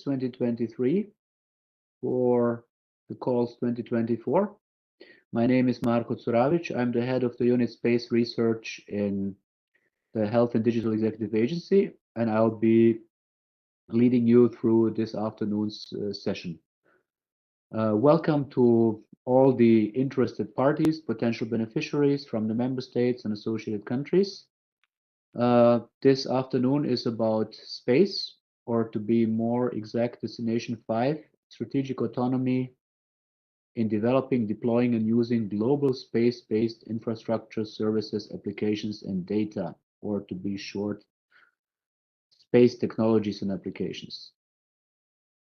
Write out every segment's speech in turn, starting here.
2023 for the calls 2024. My name is Marko Curavic. I'm the head of the unit Space Research in the Health and Digital Executive Agency, and I'll be leading you through this afternoon's session. Welcome to all the interested parties, potential beneficiaries from the member states and associated countries. This afternoon is about space, or to be more exact, Destination 5, Strategic Autonomy in developing, deploying, and using global space-based infrastructure, services, applications, and data, or to be short, space technologies and applications.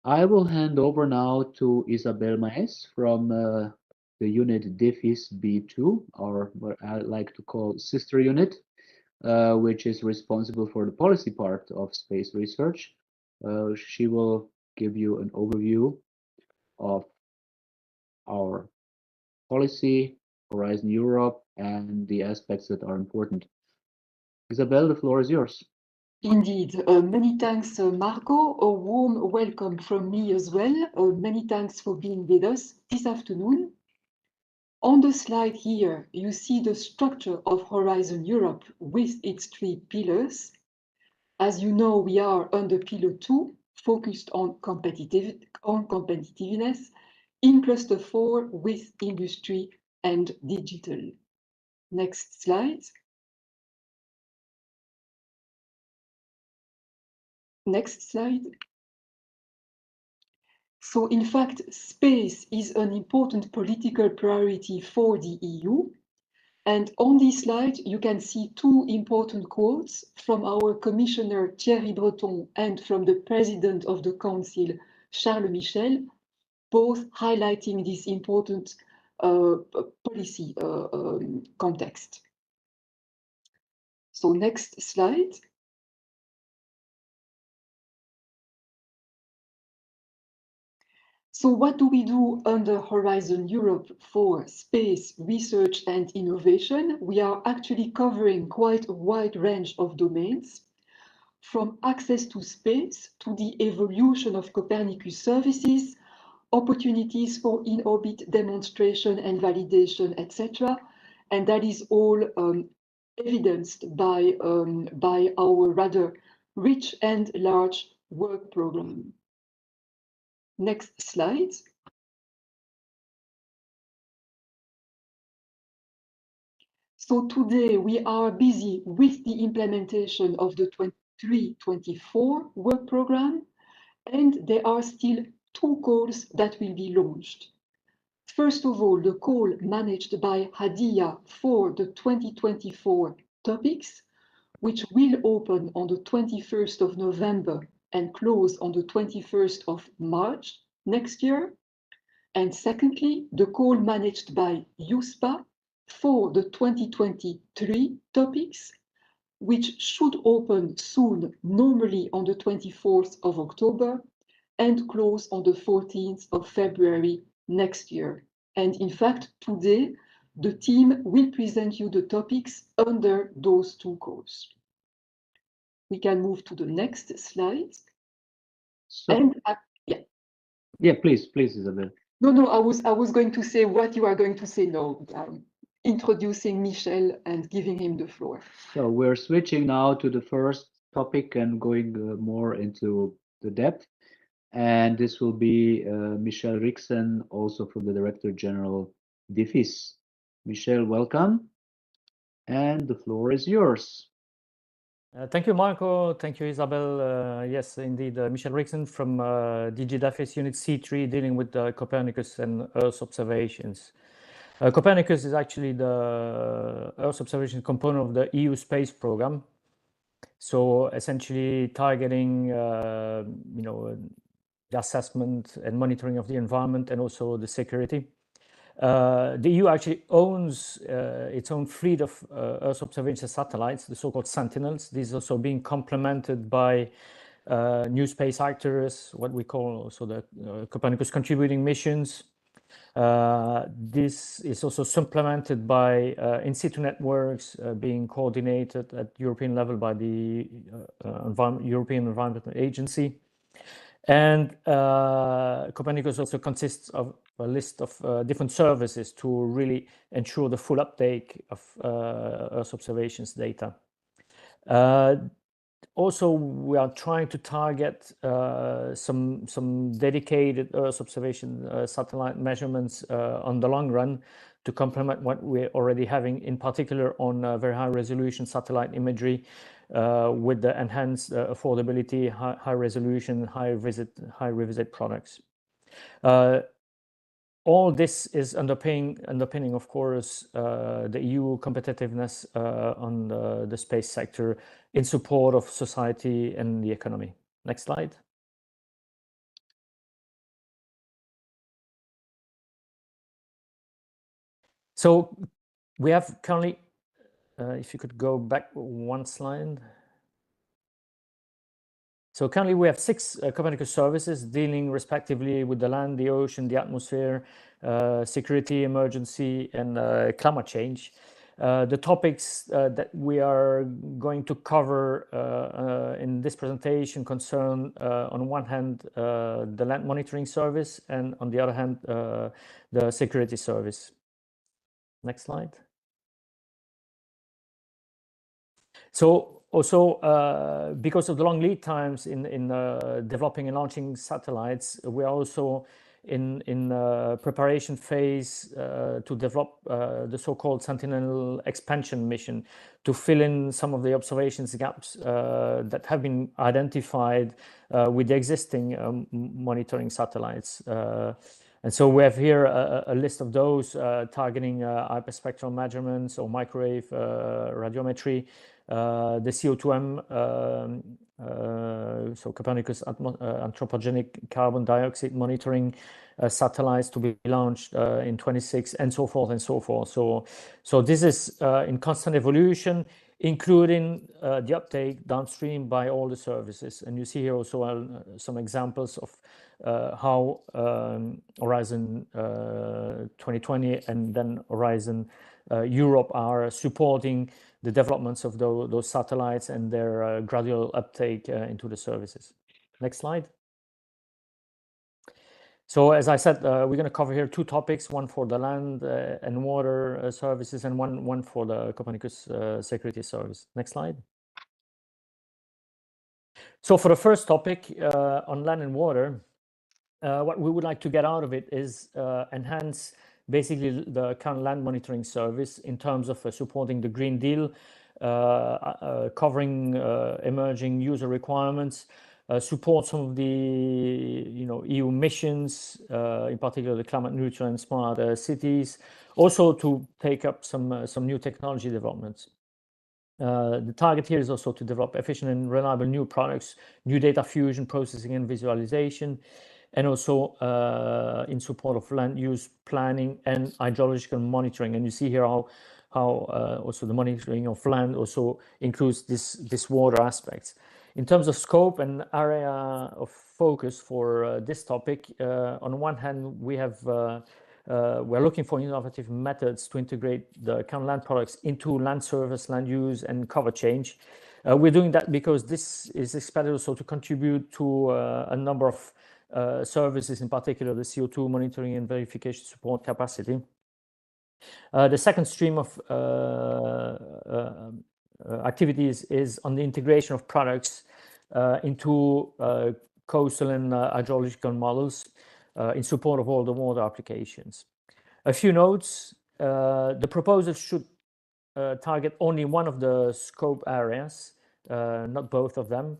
I will hand over now to Isabel Maes from the unit DEFIS B2, or what I like to call sister unit, which is responsible for the policy part of space research. She will give you an overview of our policy, Horizon Europe, and the aspects that are important. Isabel, the floor is yours. Indeed. Many thanks, Marco. A warm welcome from me as well. Many thanks for being with us this afternoon. On the slide here, you see the structure of Horizon Europe with its 3 pillars. As you know, we are under Pillar 2, focused on competitiveness, in Cluster 4 with industry and digital. Next slide. Next slide. So in fact, space is an important political priority for the EU. And on this slide, you can see 2 important quotes from our Commissioner Thierry Breton and from the President of the Council, Charles Michel, both highlighting this important policy context. So next slide. So what do we do under Horizon Europe for space research and innovation? We are actually covering quite a wide range of domains, from access to space to the evolution of Copernicus services, opportunities for in-orbit demonstration and validation, etc. And that is all evidenced by our rather rich and large work program. Next slide. So today we are busy with the implementation of the 23-24 work program, and there are still 2 calls that will be launched. First of all, the call managed by Hadia for the 2024 topics, which will open on the 21st of November and close on the 21st of March next year. And secondly, the call managed by USPA for the 2023 topics, which should open soon, normally on the 24th of October, and close on the 14th of February next year. And in fact, today, the team will present you the topics under those 2 calls. We can move to the next slide. So, yeah, please, Isabel. No, I was going to say what you are going to say now, introducing Michel and giving him the floor. So we're switching now to the first topic and going more into the depth. And this will be Michel Rixen, also from the Director General DEFIS. Michel, welcome. And the floor is yours. Thank you, Marco. Thank you, Isabel. Yes, indeed, Michel Rixen from DG DEFIS Unit C3, dealing with Copernicus and Earth observations. Copernicus is actually the Earth observation component of the EU space program. So essentially targeting, the assessment and monitoring of the environment and also the security. The EU actually owns its own fleet of Earth observation satellites, the so-called Sentinels. These are also being complemented by new space actors, what we call also the Copernicus contributing missions. This is also supplemented by in situ networks being coordinated at European level by the European Environment Agency. And Copernicus also consists of a list of different services to really ensure the full uptake of Earth observations data. Also, we are trying to target some dedicated Earth observation satellite measurements on the long run to complement what we're already having, in particular on very high resolution satellite imagery with the enhanced affordability, high resolution, high revisit products. All this is underpinning, of course, the EU competitiveness on the space sector in support of society and the economy. Next slide. So we have currently, if you could go back one slide. So currently we have 6 Copernicus services dealing respectively with the land, the ocean, the atmosphere, security, emergency, and climate change. The topics that we are going to cover in this presentation concern, on one hand, the land monitoring service, and on the other hand, the security service. Next slide. So also, because of the long lead times in developing and launching satellites, we are also in preparation phase to develop the so-called Sentinel expansion mission to fill in some of the observations gaps that have been identified with the existing monitoring satellites. And so we have here a list of those targeting hyperspectral measurements or microwave radiometry, the CO2M, so Copernicus anthropogenic carbon dioxide monitoring satellites to be launched in 26, and so forth and so forth. So this is in constant evolution, including the uptake downstream by all the services. And you see here also some examples of how Horizon 2020 and then Horizon Europe are supporting the developments of those satellites and their gradual uptake into the services. Next slide. So as I said, we're going to cover here 2 topics, one for the land and water services and one for the Copernicus security service. Next slide. So for the first topic on land and water, what we would like to get out of it is enhance basically the current land monitoring service in terms of supporting the Green Deal, covering emerging user requirements, support some of the EU missions, in particular the climate neutral and smart cities, also to take up some new technology developments. The target here is also to develop efficient and reliable new products, new data fusion, processing and visualization, and also in support of land use planning and hydrological monitoring. And you see here how also the monitoring of land also includes this water aspects. In terms of scope and area of focus for this topic, on one hand, we're looking for innovative methods to integrate the current land products into land service, land use, and cover change. We're doing that because this is expected also to contribute to a number of services, in particular the CO2 monitoring and verification support capacity. The second stream of activities is on the integration of products into coastal and hydrological models in support of all the water applications. A few notes: the proposal should target only one of the scope areas, not both of them.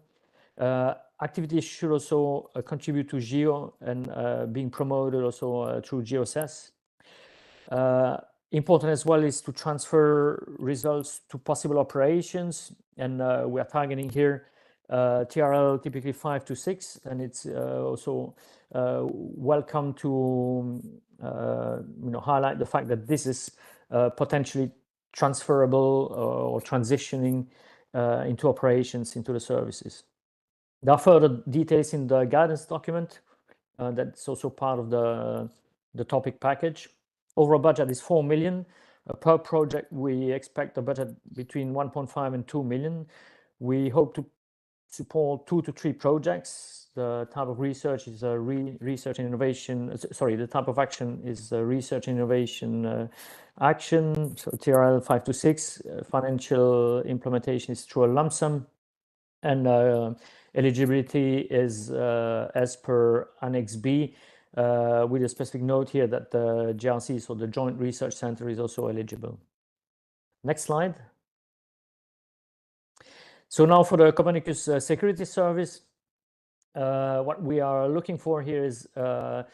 Activities should also contribute to GEO and being promoted also through GeoSS. Important as well is to transfer results to possible operations, and we are targeting here TRL typically 5 to 6, and it's also welcome to highlight the fact that this is potentially transferable or transitioning into operations into the services. There are further details in the guidance document that's also part of the topic package. Overall budget is 4 million. Per project, we expect a budget between 1.5 and 2 million. We hope to support 2 to 3 projects. the type of research is research and innovation. Sorry, the type of action is research and innovation action. So TRL 526, financial implementation is through a lump sum, and eligibility is as per Annex B, with a specific note here that the JRC, so the Joint Research Center, is also eligible. Next slide. So now for the Copernicus Security Service, what we are looking for here is to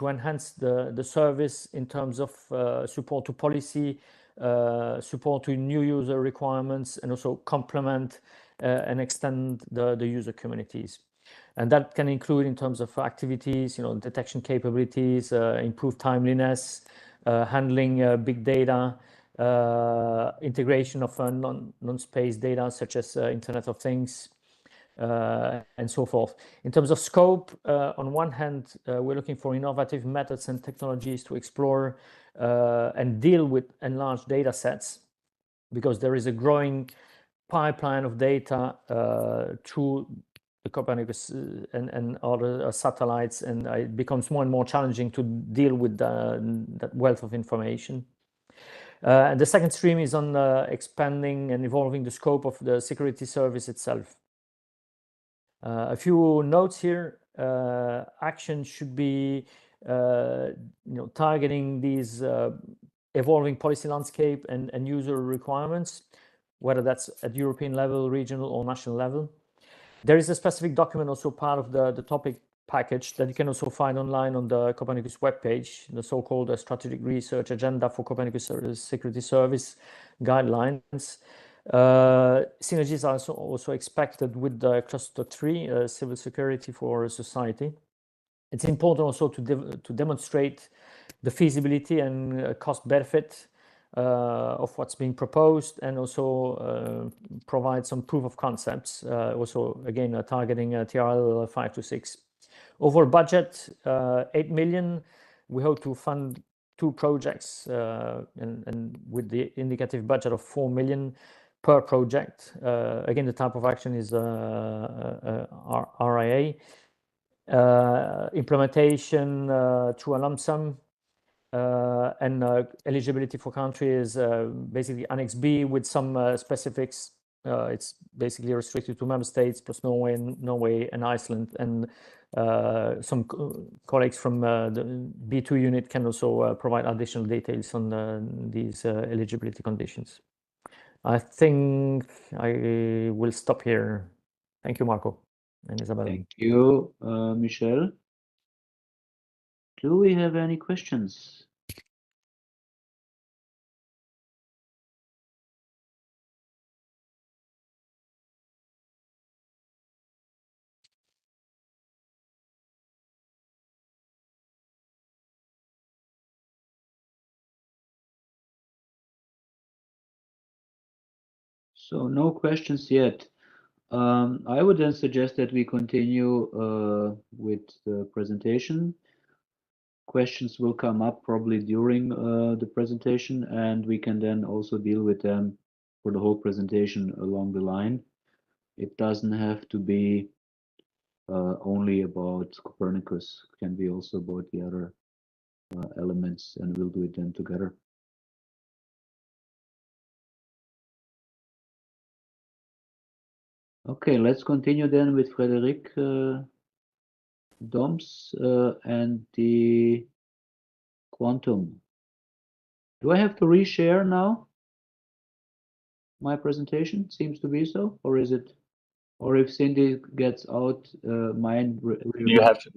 enhance the service in terms of support to policy, support to new user requirements, and also complement and extend the user communities. And that can include in terms of activities, detection capabilities, improved timeliness, handling big data, integration of non-space data such as Internet of Things, and so forth. In terms of scope, on one hand, we're looking for innovative methods and technologies to explore and deal with enlarged data sets, because there is a growing pipeline of data through the Copernicus and other satellites, and it becomes more and more challenging to deal with that wealth of information. And the second stream is on expanding and evolving the scope of the security service itself. A few notes here. Action should be targeting these evolving policy landscape and user requirements, whether that's at European level, regional, or national level. There is a specific document, also part of the topic package, that you can also find online on the Copernicus webpage, the so-called Strategic Research Agenda for Copernicus Security Service Guidelines. Synergies are also expected with the Cluster 3, Civil Security for Society. It's important also to demonstrate the feasibility and cost benefit of what's being proposed, and also provide some proof of concepts, also again targeting TRL 526. Overall budget 8 million. We hope to fund 2 projects, and with the indicative budget of 4 million per project. Again, the type of action is RIA. Implementation through a lump sum, and eligibility for country is basically Annex B with some specifics. It's basically restricted to member states plus Norway and Iceland, and some colleagues from the B2 unit can also provide additional details on these eligibility conditions. I think I will stop here. Thank you, Marco and Isabel. Thank you, Michel. Do we have any questions? So no questions yet. I would then suggest that we continue with the presentation. Questions will come up probably during the presentation, and we can then also deal with them for the whole presentation along the line. It doesn't have to be only about Copernicus. It can be also about the other elements, and we'll do it then together. Okay, let's continue then with Frédéric Doms and the quantum. Do I have to reshare now my presentation? Seems to be so, or is it? Or if Cindy gets out, mine. You have to.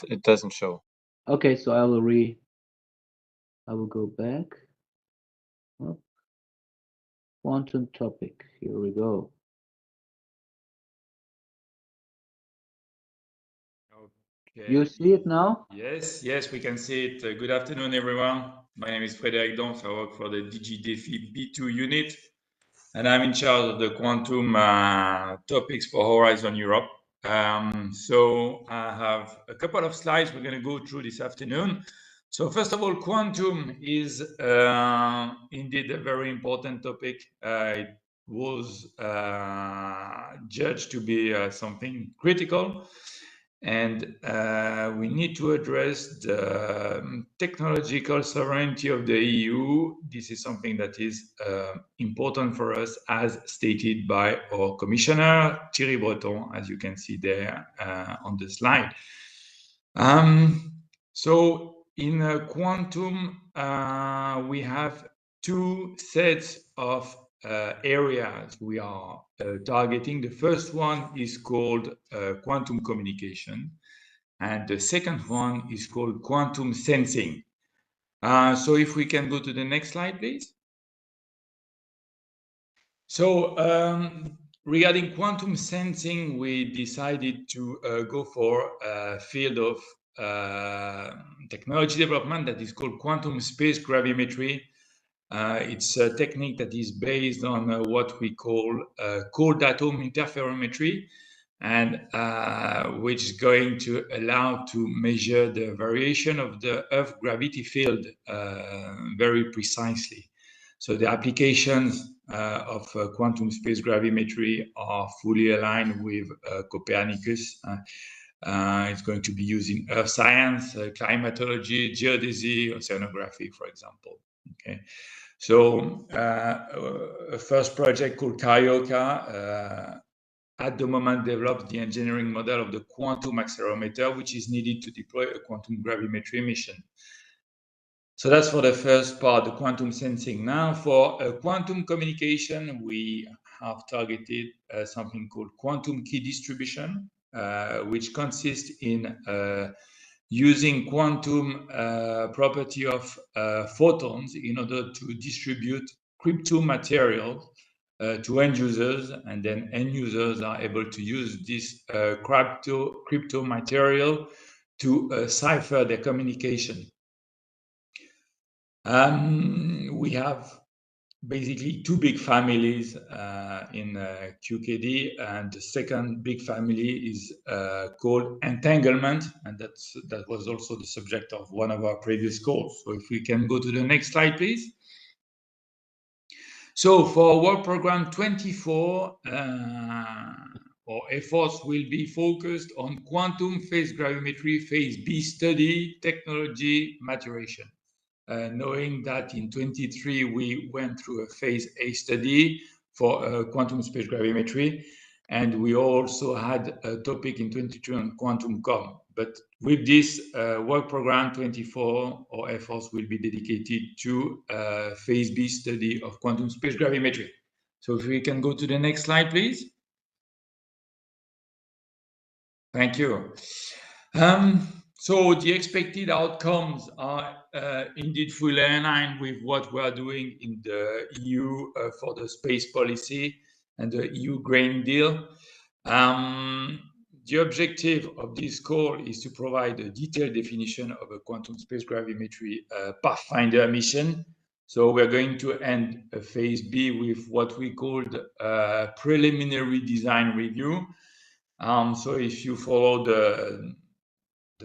It doesn't show. Okay, so I will go back. Oh. Quantum topic. Here we go. Okay. You see it now? Yes, we can see it. Good afternoon, everyone. My name is Frédéric Doms. I work for the DG DEFI B2 unit, and I'm in charge of the quantum topics for Horizon Europe. So I have a couple of slides we're going to go through this afternoon. So first of all, quantum is indeed a very important topic. It was judged to be something critical. And we need to address the technological sovereignty of the EU. This is something that is important for us, as stated by our commissioner, Thierry Breton, as you can see there on the slide. So in quantum, we have two sets of areas we are targeting. The first one is called quantum communication, and the second one is called quantum sensing. So if we can go to the next slide, please. So regarding quantum sensing, we decided to go for a field of technology development that is called quantum space gravimetry. It's a technique that is based on what we call cold atom interferometry, and which is going to allow to measure the variation of the Earth gravity field very precisely. So the applications of quantum space gravimetry are fully aligned with Copernicus. It's going to be used in earth science, climatology, geodesy, oceanography, for example. Okay, so a first project called Carioca at the moment develops the engineering model of the quantum accelerometer, which is needed to deploy a quantum gravimetry mission. So that's for the first part, the quantum sensing. Now for quantum communication, we have targeted something called quantum key distribution, which consists in using quantum property of photons in order to distribute crypto materials to end users, and then end users are able to use this crypto material to cipher their communication. We have basically two big families in QKD, and the second big family is called entanglement, and that was also the subject of one of our previous calls. So if we can go to the next slide, please. So for work program 24, our efforts will be focused on quantum phase gravimetry phase B study technology maturation. Knowing that in 23 we went through a phase A study for quantum space gravimetry, and we also had a topic in 22 on quantum com. But with this work program 24, our efforts will be dedicated to phase B study of quantum space gravimetry. So if we can go to the next slide, please. Thank you. So the expected outcomes are indeed fully aligned with what we are doing in the EU for the space policy and the EU Green Deal. The objective of this call is to provide a detailed definition of a quantum space gravimetry pathfinder mission. So we're going to end a phase B with what we called a preliminary design review. So if you follow the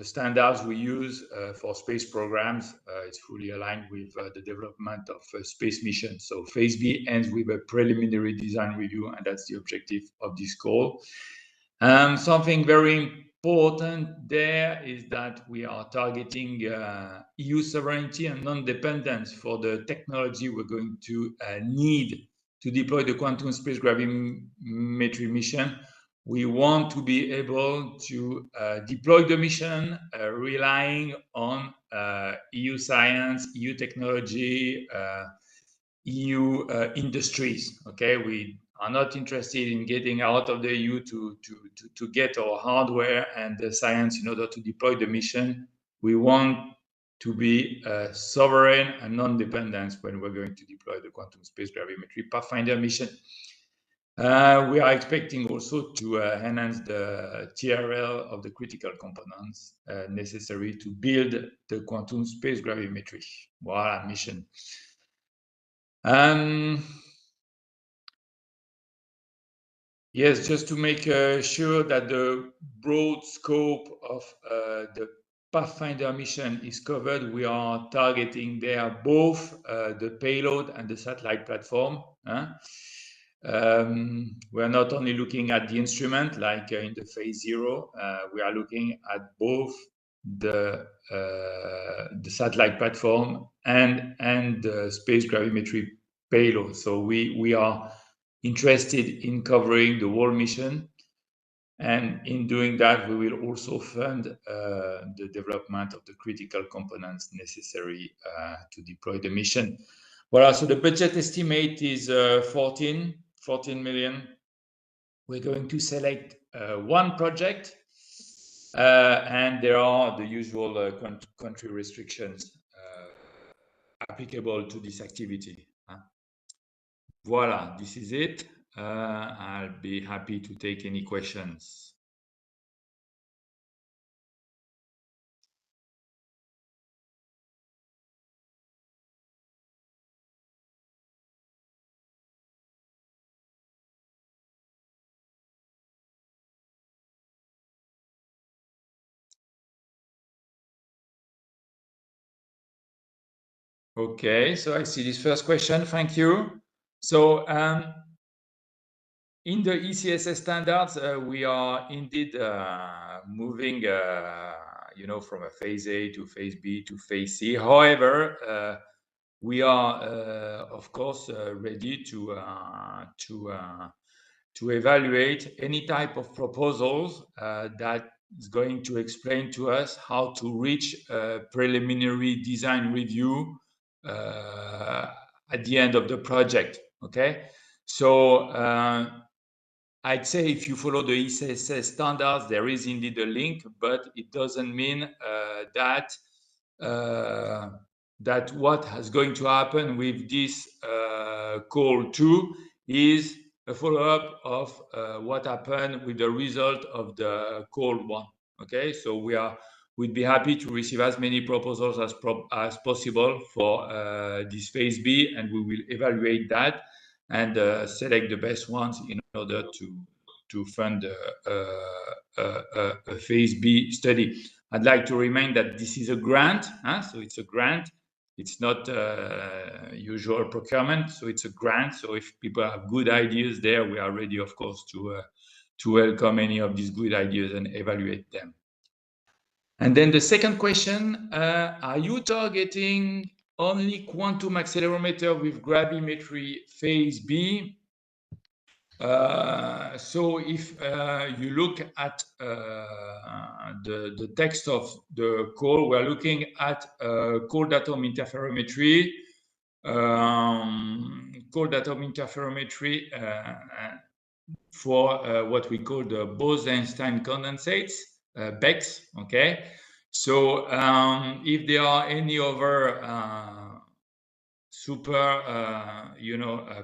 standards we use for space programs, it's fully aligned with the development of space missions. So phase B ends with a preliminary design review, and that's the objective of this call. Something very important there is that we are targeting EU sovereignty and non-dependence for the technology we're going to need to deploy the quantum space gravimetry mission. We want to be able to deploy the mission relying on EU science, EU technology, EU industries. Okay, we are not interested in getting out of the EU to get our hardware and the science in order to deploy the mission. We want to be sovereign and non-dependent when we're going to deploy the quantum space gravimetry pathfinder mission. We are expecting also to enhance the TRL of the critical components necessary to build the quantum space gravimetry mission. Yes, just to make sure that the broad scope of the Pathfinder mission is covered, we are targeting there both the payload and the satellite platform. We're not only looking at the instrument like in the phase 0, we are looking at both the satellite platform and the space gravimetry payload. So we are interested in covering the whole mission, and in doing that, we will also fund the development of the critical components necessary to deploy the mission. Voilà, so the budget estimate is 14 million. We're going to select one project, and there are the usual country restrictions applicable to this activity. Voilà, this is it. I'll be happy to take any questions. Okay, so I see this first question. Thank you. So in the ECSS standards, we are indeed moving, from a phase A to phase B to phase C. However, we are, of course, ready to evaluate any type of proposals that is going to explain to us how to reach a preliminary design review at the end of the project. Okay, so I'd say if you follow the ECSS standards, there is indeed a link, but it doesn't mean that what is going to happen with this call 2 is a follow-up of what happened with the result of the call 1. Okay, so we'd be happy to receive as many proposals as possible for this phase B, and we will evaluate that and select the best ones in order to fund a phase B study. I'd like to remind that this is a grant, so it's a grant. It's not usual procurement, so it's a grant. So if people have good ideas there, we are ready, of course, to welcome any of these good ideas and evaluate them. And then the second question, are you targeting only quantum accelerometer with gravimetry phase B? So if you look at the text of the call, we're looking at cold atom interferometry. Cold atom interferometry for what we call the Bose-Einstein condensates, BECS. Okay, so if there are any other super,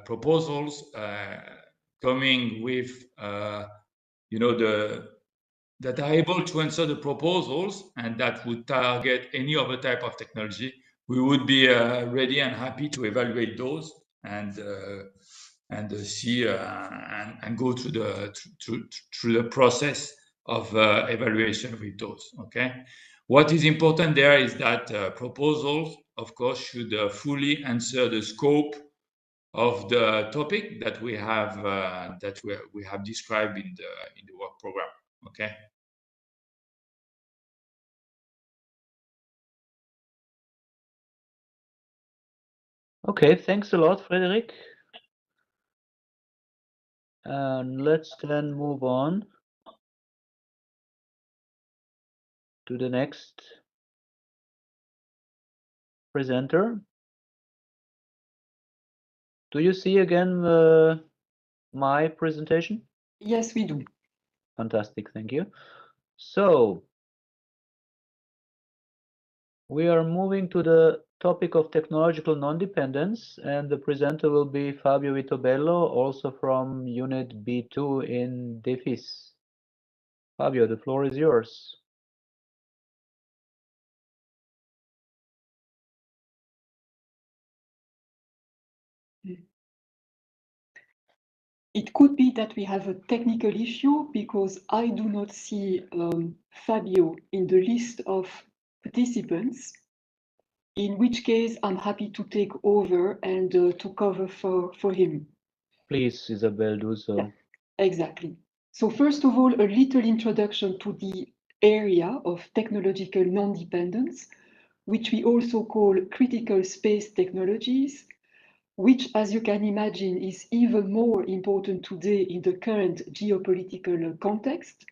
proposals coming with, that are able to answer the proposals and that would target any other type of technology, we would be ready and happy to evaluate those and see and go through the process of evaluation with those. Okay, what is important there is that proposals, of course, should fully answer the scope of the topic that we have described in the work program. Okay. Okay, thanks a lot, Frederic. And let's then move on to the next presenter. Do you see again my presentation? Yes, we do. Fantastic, thank you. So we are moving to the topic of technological non-dependence, and the presenter will be Fabio Vitobello, also from Unit B2 in DEFIS. Fabio, the floor is yours. It could be that we have a technical issue because I do not see Fabio in the list of participants, in which case I'm happy to take over and to cover for him. Please, Isabel, do so. Yeah. Exactly. So first of all, a little introduction to the area of technological non-dependence, which we also call critical space technologies, which, as you can imagine, is even more important today in the current geopolitical context.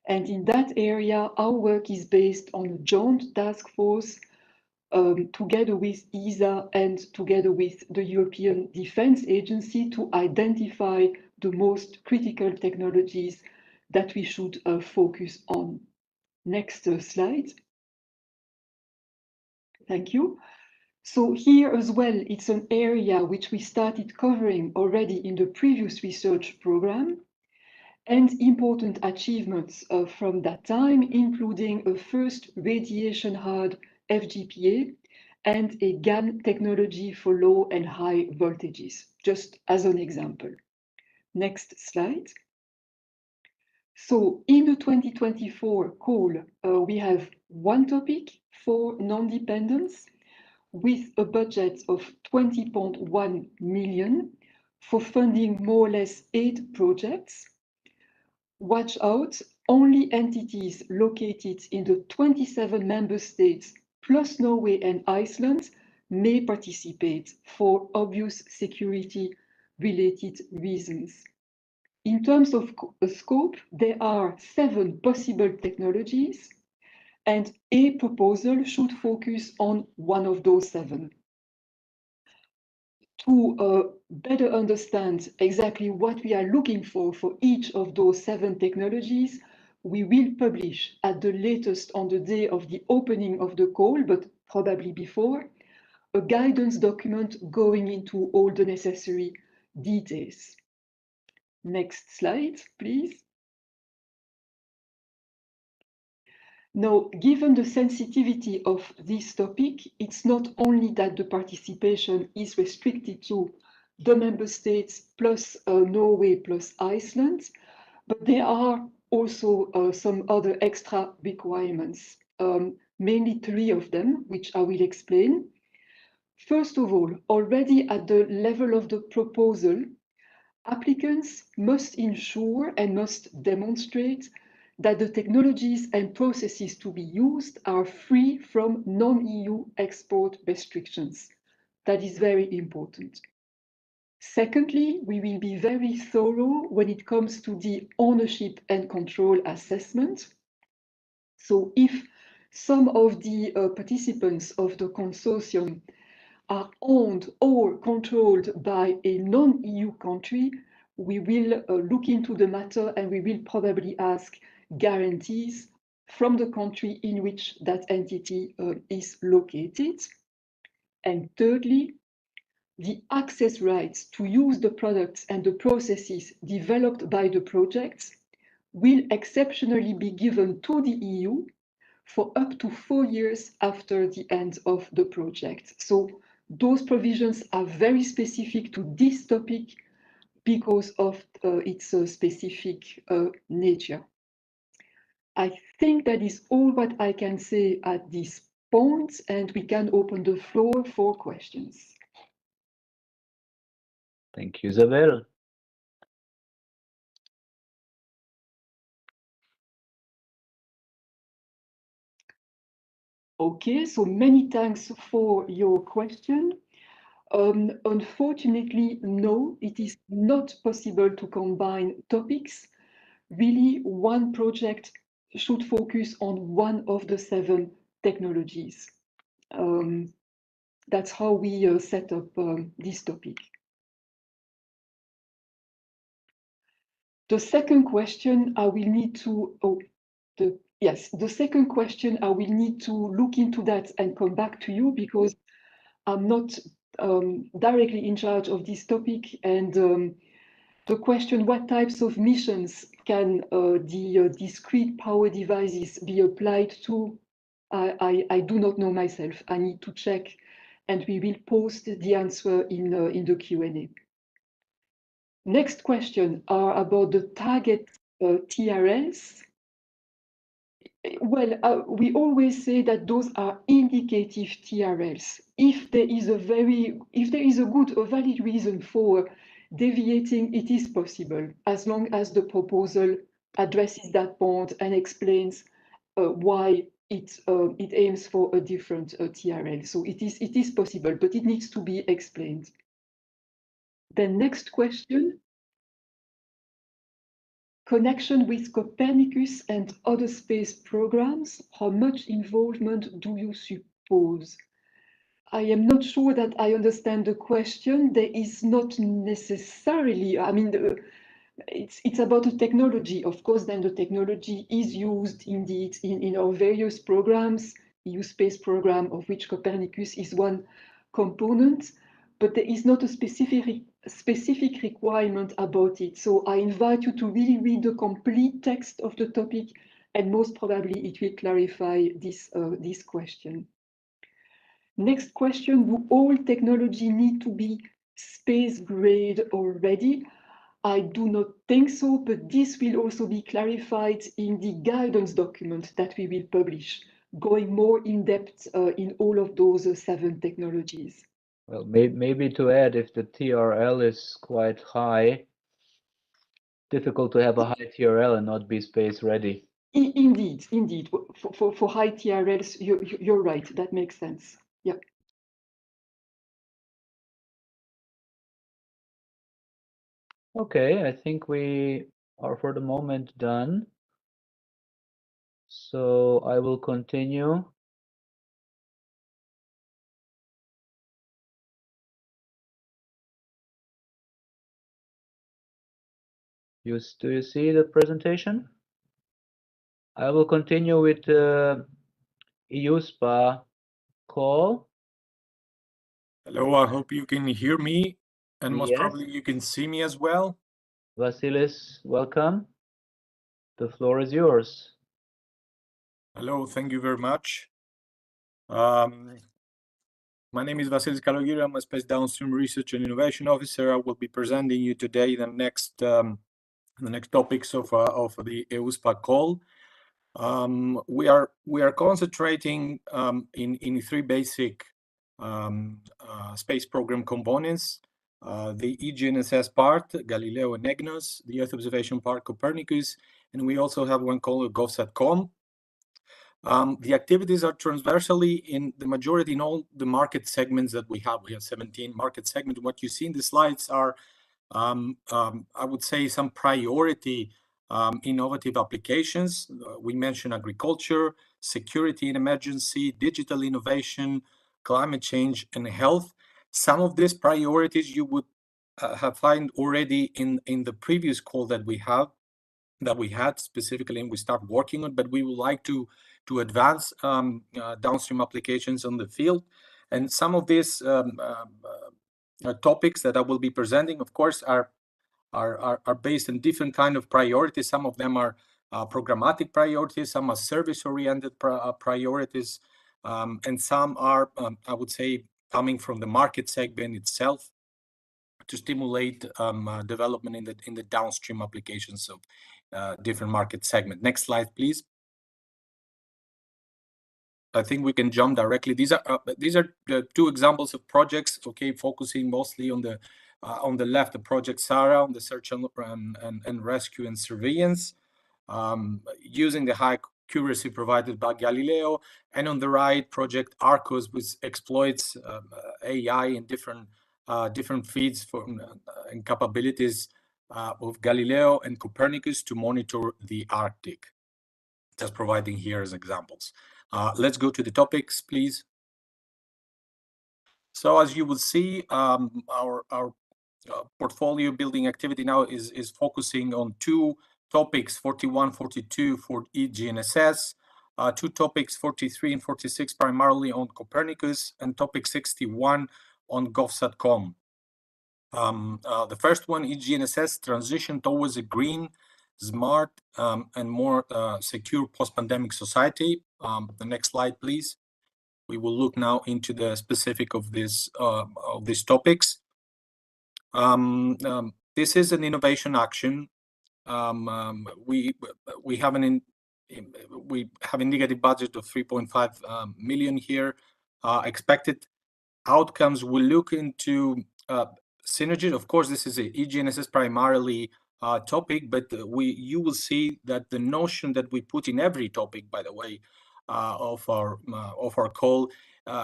And in that area, our work is based on a joint task force together with ESA and together with the European Defence Agency to identify the most critical technologies that we should focus on. Next slide. Thank you. So here as well, it's an area which we started covering already in the previous research program, and important achievements from that time, including a first radiation-hard FGPA and a GaN technology for low and high voltages, just as an example. Next slide. So in the 2024 call, we have one topic for non-dependence with a budget of 20.1 million for funding more or less 8 projects. Watch out, only entities located in the 27 member states plus Norway and Iceland may participate for obvious security-related reasons. In terms of scope, there are 7 possible technologies, and a proposal should focus on one of those 7. To better understand exactly what we are looking for each of those 7 technologies, we will publish at the latest on the day of the opening of the call, but probably before, a guidance document going into all the necessary details. Next slide, please. Now, given the sensitivity of this topic, it's not only that the participation is restricted to the member states plus Norway plus Iceland, but there are also some other extra requirements, mainly 3 of them, which I will explain. First of all, already at the level of the proposal, applicants must ensure and must demonstrate that the technologies and processes to be used are free from non-EU export restrictions. That is very important. Secondly, we will be very thorough when it comes to the ownership and control assessment. So if some of the participants of the consortium are owned or controlled by a non-EU country, we will look into the matter and we will probably ask guarantees from the country in which that entity is located. And thirdly, the access rights to use the products and the processes developed by the projects will exceptionally be given to the EU for up to 4 years after the end of the project. So those provisions are very specific to this topic because of its specific nature. I think that is all what I can say at this point, and we can open the floor for questions. Thank you, Isabel. Okay, so many thanks for your question. Unfortunately, no, it is not possible to combine topics. Really, one project should focus on one of the 7 technologies. That's how we set up this topic. The second question, I will need to, the second question, I will need to look into that and come back to you because I'm not directly in charge of this topic, and the question, what types of missions can the discrete power devices be applied to? I do not know myself. I need to check, and we will post the answer in the Q&A. Next question are about the target TRLs. Well, we always say that those are indicative TRLs. If there is a good or valid reason for deviating, it is possible, as long as the proposal addresses that point and explains why it aims for a different TRL. So it is possible, but it needs to be explained. The next question. Connection with Copernicus and other space programs, how much involvement do you suppose? I am not sure that I understand the question. There is not necessarily, I mean, it's about the technology. Of course, then the technology is used indeed in our various programs, EU space program, of which Copernicus is one component, but there is not a specific requirement about it. So I invite you to really read the complete text of the topic, and most probably it will clarify this question. Next question, do all technology need to be space grade already? I do not think so, but this will also be clarified in the guidance document that we will publish, going more in depth in all of those 7 technologies. Well, maybe to add, if the TRL is quite high, difficult to have a high TRL and not be space ready. Indeed. For high TRLs, you're right. That makes sense. Yeah. Okay, I think we are for the moment done. So I will continue. Do you see the presentation? I will continue with the EUSPA call. Hello, I hope you can hear me, and most Yes. probably you can see me as well. Vasilis, welcome. The floor is yours. Hello, thank you very much. My name is Vasilis Kalogiris. I'm a Space Downstream Research and Innovation Officer. I will be presenting you today the next topics of the EUSPA call. We are concentrating in 3 basic space program components: the EGNSS part, Galileo and EGNOS, the Earth observation part, Copernicus, and we also have one called GovSatCom. The activities are transversally in the majority in all the market segments that we have. We have 17 market segments. What you see in the slides are, I would say, some priority innovative applications. We mentioned agriculture, security and emergency, digital innovation, climate change, and health. Some of these priorities you would have found already in the previous call that we had specifically, and we start working on, but we would like to advance downstream applications on the field. And some of these topics that I will be presenting, of course, are based on different kind of priorities. Some of them are programmatic priorities, some are service-oriented priorities, and some are, I would say, coming from the market segment itself to stimulate development in the downstream applications of different market segment. Next slide, please. I think we can jump directly. These are the 2 examples of projects. Okay, focusing mostly on the left, the project SARA, on the search and rescue and surveillance, using the high accuracy provided by Galileo, and on the right, project ARCOS, which exploits AI in different feeds and capabilities of Galileo and Copernicus to monitor the Arctic. Just providing here as examples. Let's go to the topics, please. So as you will see, our portfolio building activity now is focusing on 2 topics, 41, 42 for EGNSS, 2 topics, 43 and 46, primarily on Copernicus, and topic 61 on GovSatCom. The first one, EGNSS, transition towards a green, smart, and more secure post-pandemic society. The next slide, please. We will look now into the specific of these topics. This is an innovation action. We have a negative budget of 3.5 million here. Expected outcomes will look into synergies. Of course, this is a EGNSS primarily topic, but you will see that the notion that we put in every topic, by the way, of our call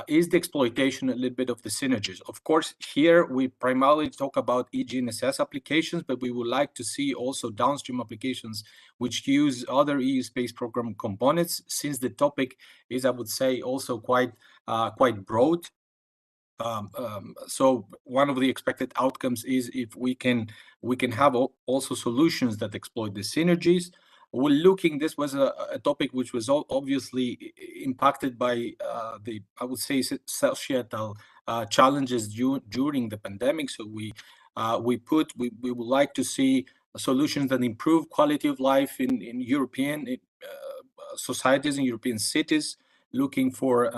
is the exploitation a little bit of the synergies. Of course, here we primarily talk about EGNSS applications, but we would like to see also downstream applications which use other EU space program components, since the topic is, I would say, also quite broad. So one of the expected outcomes is if we can have also solutions that exploit the synergies. We're looking, this was a topic which was obviously impacted by the, I would say, societal challenges during the pandemic. So we would like to see solutions that improve quality of life in European societies, in European cities, looking for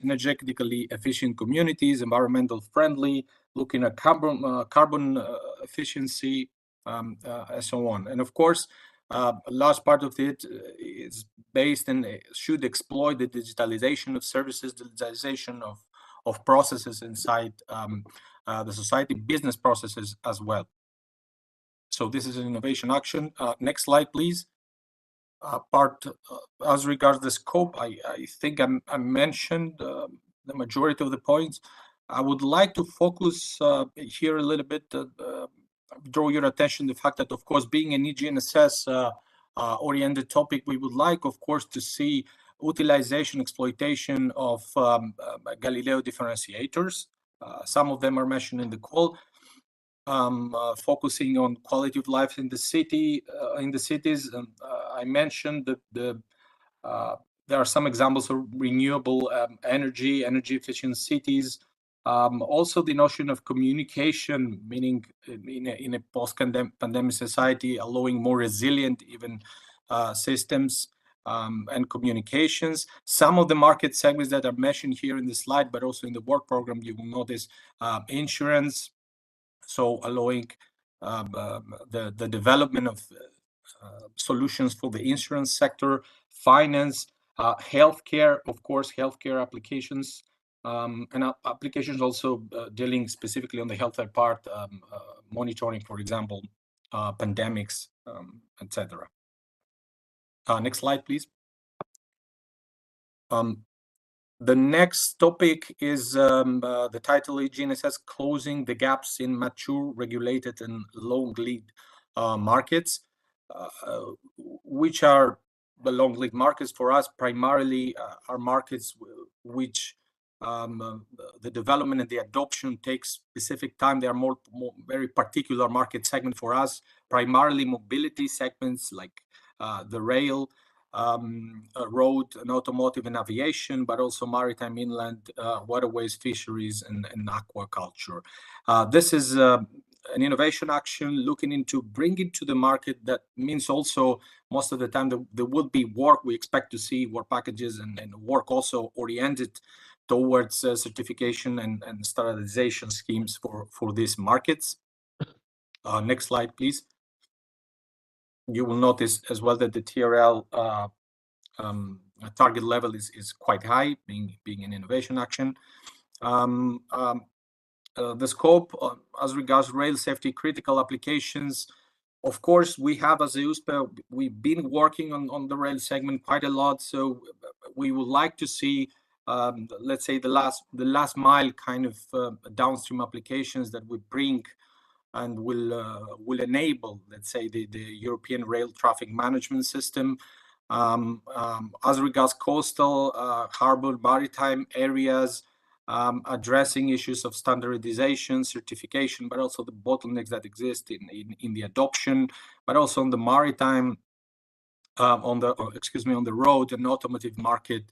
energetically efficient communities, environmental friendly, looking at carbon efficiency, and so on. And of course, a large part of it is based and should exploit the digitalization of services, digitalization of processes inside the society, business processes as well. So this is an innovation action. Next slide, please. As regards the scope, I think I mentioned the majority of the points. I would like to focus here a little bit, draw your attention to the fact that, of course, being an EGNSS oriented topic, we would like, of course, to see utilization, exploitation of Galileo differentiators. Some of them are mentioned in the call. Focusing on quality of life in the city, in the cities. I mentioned that there are some examples of renewable energy efficient cities. Also, the notion of communication, meaning in a post-pandemic society, allowing more resilient even systems and communications. Some of the market segments that are mentioned here in the slide, but also in the work program, you will notice insurance. So allowing the development of solutions for the insurance sector, finance, healthcare, of course, healthcare applications, and applications also dealing specifically on the healthcare part, monitoring, for example, pandemics, etc. Next slide, please. The next topic is the title EGNSS, Closing the Gaps in Mature, Regulated and Long Lead Markets, which are the long lead markets for us, primarily are markets which the development and the adoption takes specific time. They are more very particular market segment for us, primarily mobility segments like the rail, road and automotive and aviation, but also maritime, inland, waterways, fisheries, and aquaculture. This is an innovation action looking into bringing to the market. That means also most of the time there will be work. We expect to see work packages and work also oriented towards certification and standardization schemes for these markets. Next slide, please. You will notice as well that the TRL target level is quite high, being an innovation action. The scope as regards rail safety critical applications, of course, we have as a EUSPA, we've been working on the rail segment quite a lot. So we would like to see, let's say, the last mile kind of downstream applications that would bring and will enable, let's say, the European rail traffic management system. As regards coastal, harbor, maritime areas, addressing issues of standardization, certification, but also the bottlenecks that exist in the adoption, but also on the maritime, on the road and automotive market.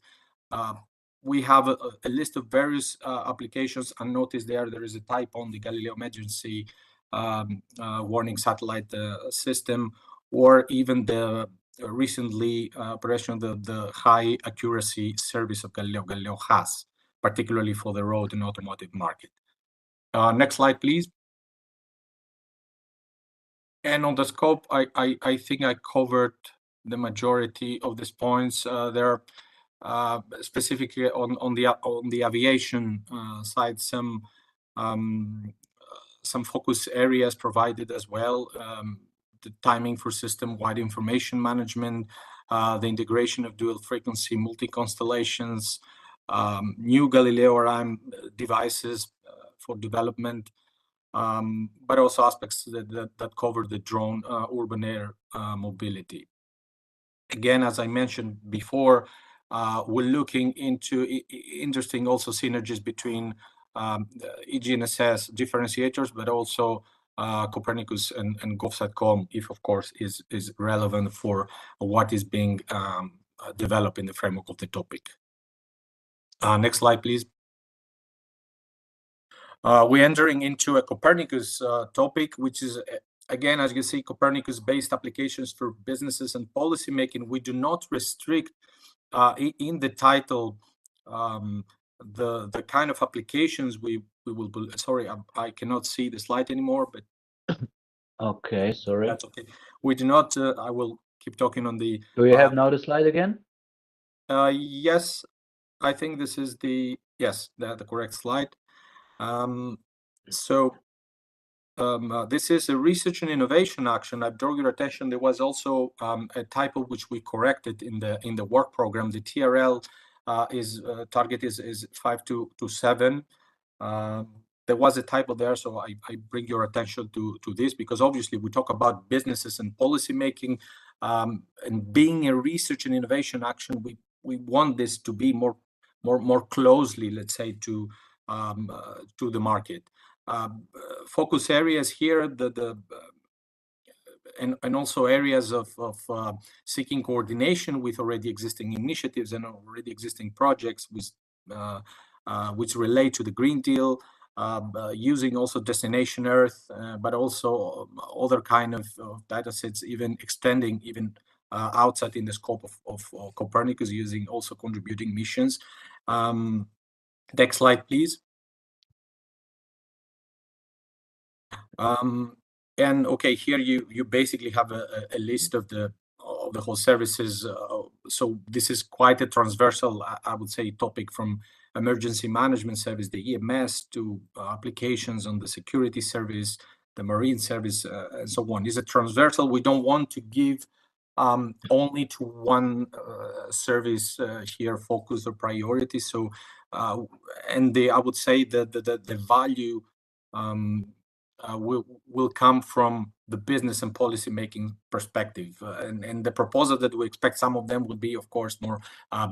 We have a list of various applications, and notice there is a type on the Galileo emergency warning satellite system, or even the recently operation of the high accuracy service of Galileo has, particularly for the road and automotive market. Next slide, please. And on the scope, I think I covered the majority of these points. There are specifically on the aviation side some some focus areas provided as well. The timing for system-wide information management, the integration of dual frequency multi-constellations, new Galileo Orion devices for development, but also aspects that cover the drone urban air mobility. Again, as I mentioned before, we're looking into interesting also synergies between EGNSS differentiators, but also Copernicus and GovSatcom, if of course is relevant for what is being developed in the framework of the topic. Next slide, please. We're entering into a Copernicus topic, which is, again, as you can see, Copernicus-based applications for businesses and policymaking. We do not restrict in the title the kind of applications we will. Sorry, I cannot see the slide anymore, but okay, sorry. That's okay. We do not. I will keep talking on the. Do you have now the slide again? Yes, I think this is the the correct slide. This is a research and innovation action. I draw your attention. There was also a typo which we corrected in the work program. The TRL target is 527. There was a typo there, so I bring your attention to this, because obviously we talk about businesses and policy making, and being a research and innovation action, we want this to be more closely, let's say, to the market. Focus areas here, and also areas of seeking coordination with already existing initiatives and already existing projects which relate to the Green Deal, using also Destination Earth, but also other kind of data sets, even extending outside in the scope of Copernicus, using also contributing missions. Next slide, please. And okay, here you basically have a list of the whole services. So this is quite a transversal, I would say, topic, from emergency management service, the EMS, to applications on the security service, the marine service, and so on. It's a transversal. We don't want to give only to one service here focus or priority. So and I would say that the value will come from the business and policy making perspective, and the proposal that we expect, some of them will be, of course, more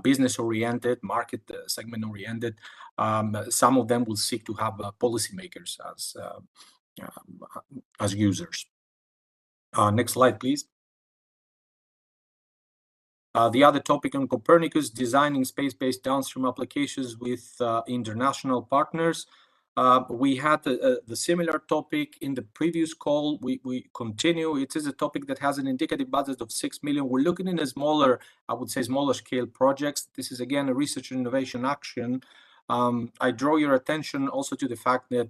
business oriented, market segment oriented. Some of them will seek to have policymakers as users. Next slide, please. The other topic on Copernicus, designing space-based downstream applications with international partners. We had the similar topic in the previous call. We continue. It is a topic that has an indicative budget of 6 million. We're looking in a smaller, I would say, smaller scale projects. This is again a research and innovation action. I draw your attention also to the fact that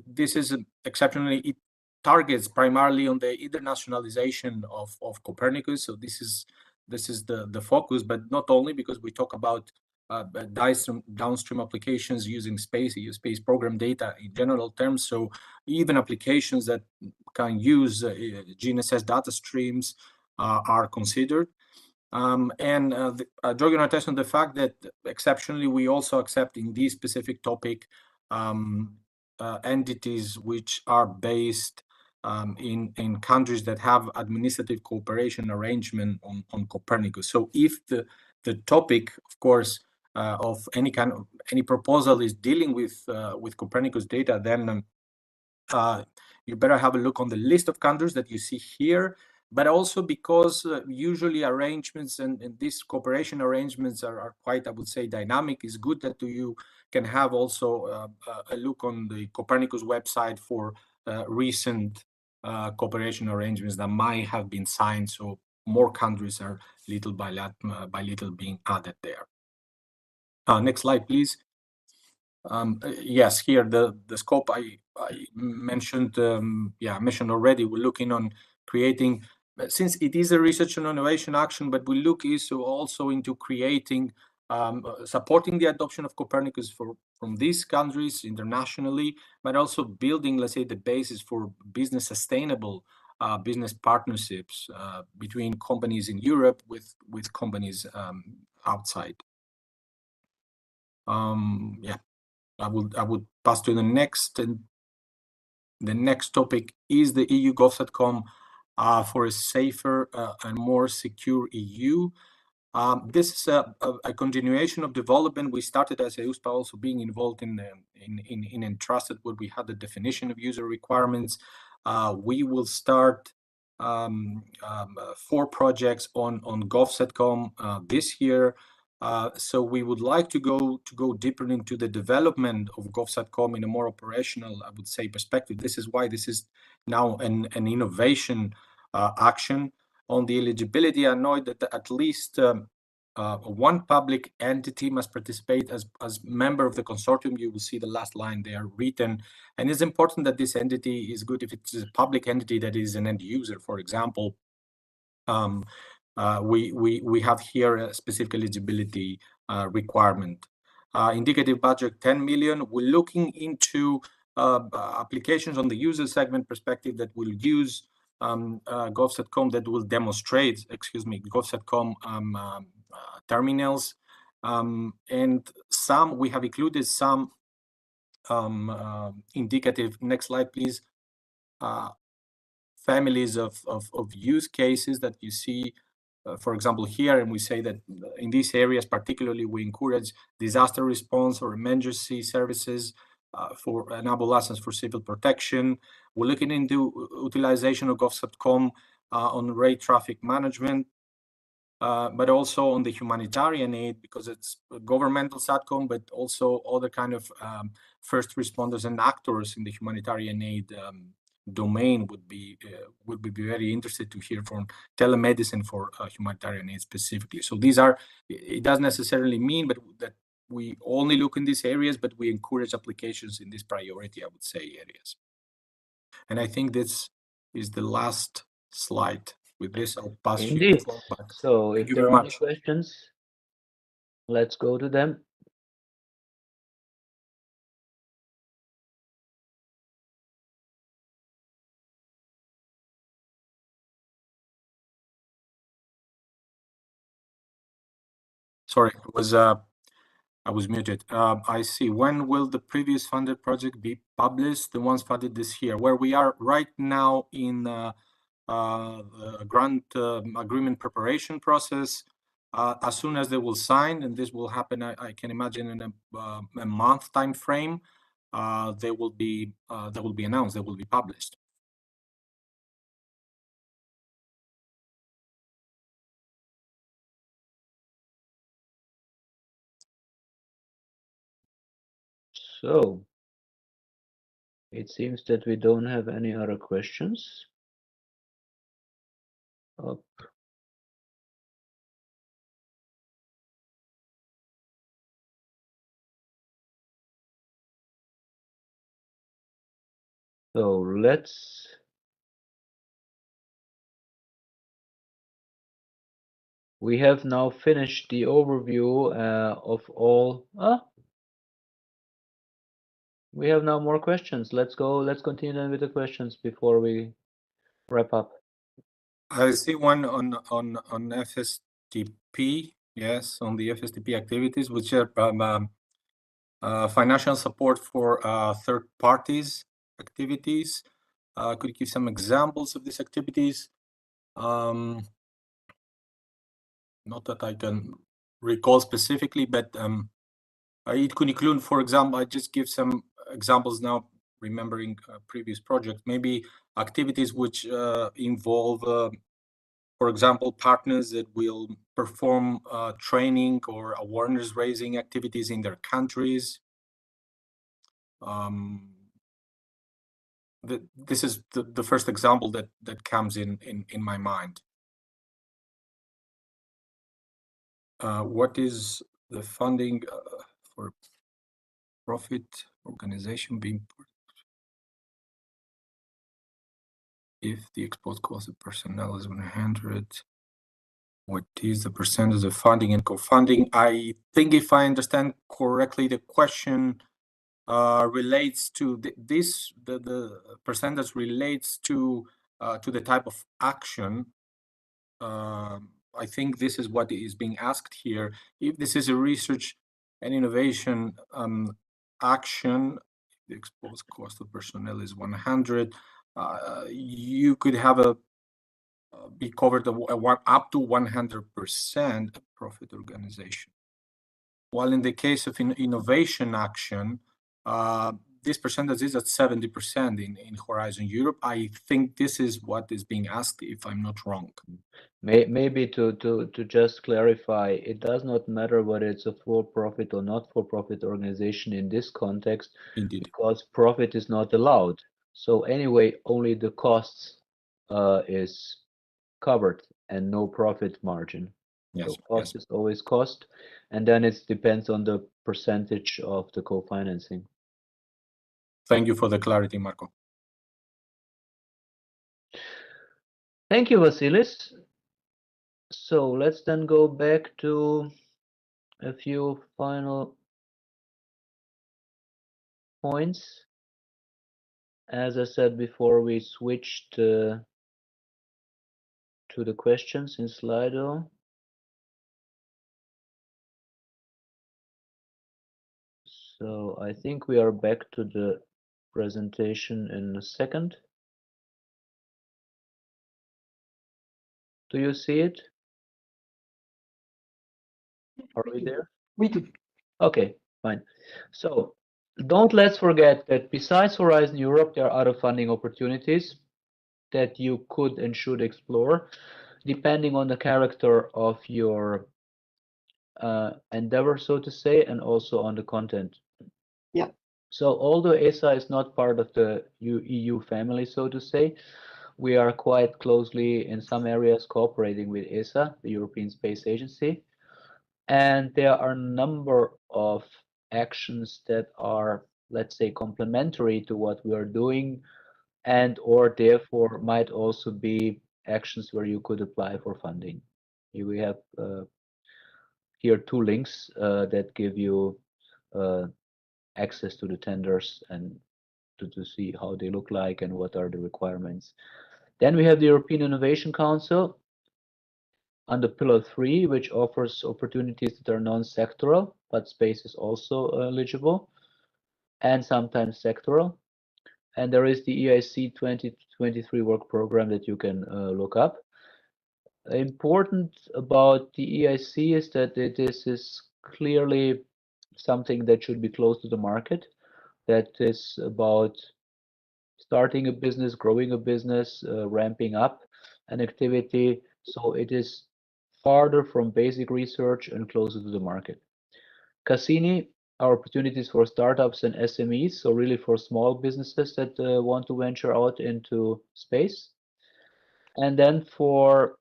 this is exceptionally, it targets primarily on the internationalization of Copernicus. So this is the focus, but not only, because we talk about downstream applications using space program data in general terms. So even applications that can use GNSS data streams are considered. And I draw your attention to the fact that exceptionally we also accept in this specific topic entities which are based in countries that have administrative cooperation arrangement on Copernicus. So if the topic, of course, of any proposal is dealing with Copernicus data, then you better have a look on the list of countries that you see here. But also because usually arrangements and these cooperation arrangements are quite, I would say, dynamic. It's good that you can have also a look on the Copernicus website for recent cooperation arrangements that might have been signed. So more countries are little by little being added there. Next slide, please. Yes, here the scope I mentioned. I mentioned already. We're looking on creating, since it is a research and innovation action, but we look also into creating, supporting the adoption of Copernicus for these countries internationally, but also building, let's say, the basis for business sustainable business partnerships between companies in Europe with companies outside. Yeah, I would pass to the next, and the next topic is the EU GovSatcom for a safer and more secure EU. This is a continuation of development. We started as EUSPA also being involved in Entrusted, where we had the definition of user requirements. We will start 4 projects on GovSatcom this year. So we would like to go deeper into the development of GovSatcom in a more operational, I would say, perspective. This is why this is now an innovation action. On the eligibility, I know that at least one public entity must participate as member of the consortium. You will see the last line there written. And it's important that this entity is good if it's a public entity that is an end user, for example. We have here a specific eligibility requirement. Indicative budget 10 million. We're looking into applications on the user segment perspective that will use GovSatcom, that will demonstrate, GovSatcom terminals, and we have included some indicative, next slide please, families of use cases that you see, for example, here, and we say that in these areas particularly we encourage disaster response or emergency services for enable license for civil protection. We're looking into utilization of GovSatcom on rail traffic management, but also on the humanitarian aid, because it's a governmental SATCOM, but also other kind of first responders and actors in the humanitarian aid domain would be very interested to hear from telemedicine for humanitarian aid specifically. So these are, it doesn't necessarily mean that we only look in these areas, but we encourage applications in this priority, I would say, areas. And I think this is the last slide. With this, I'll pass you the floor back. So if there are any questions, let's go to them. Sorry, I was muted. I see. When will the previous funded project be published? The ones funded this year, where we are right now in the grant agreement preparation process. As soon as they will sign, and this will happen, I can imagine in a month time frame, they will be announced. They will be published. So it seems that we don't have any other questions. Up. So we have now finished the overview of all. We have now more questions. Let's continue then with the questions before we wrap up. I see one on FSTP. Yes, on the FSTP activities, which are financial support for third parties activities. Could you give some examples of these activities? Not that I can recall specifically, but it could include, for example, I just give some examples now, remembering previous projects, maybe activities which involve, for example, partners that will perform training or awareness raising activities in their countries. This is the first example that comes in my mind. What is the funding for profit organization being put if the exposed cost of personnel is 100? What is the percentage of funding and co-funding? I think if I understand correctly the question, relates to the percentage relates to the type of action. I think this is what is being asked here. If this is a research and innovation action, the exposed cost of personnel is 100. You could have be covered up to 100% profit organization. While in the case of innovation action, this percentage is at 70% in Horizon Europe. I think this is what is being asked, if I'm not wrong. Maybe to just clarify, it does not matter whether it's a for-profit or not for-profit organization in this context. Indeed. Because profit is not allowed. So anyway, only the costs is covered and no profit margin. Yes, so cost is always cost, and then it depends on the percentage of the co-financing. Thank you for the clarity, Marco. Thank you, Vasilis. So let's then go back to a few final points. As I said before, we switched to the questions in Slido. So I think we are back to the presentation in a second. Do you see it? Are we there? We do. Okay, fine. So let's forget that besides Horizon Europe, there are other funding opportunities that you could and should explore, depending on the character of your endeavor, so to say, and also on the content. Yeah. So although ESA is not part of the EU family, so to say, we are quite closely in some areas cooperating with ESA, the European Space Agency. And there are a number of actions that are, let's say, complementary to what we are doing, and or therefore might also be actions where you could apply for funding. Here we have here two links that give you access to the tenders and to see how they look like and what are the requirements. Then we have the European Innovation Council under Pillar 3, which offers opportunities that are non-sectoral, but space is also eligible, and sometimes sectoral. And there is the EIC 2023 work program that you can look up. Important about the EIC is that this is clearly something that should be close to the market, that is about starting a business, growing a business, ramping up an activity. So it is farther from basic research and closer to the market. Cassini are opportunities for startups and SMEs, so really for small businesses that want to venture out into space. And then for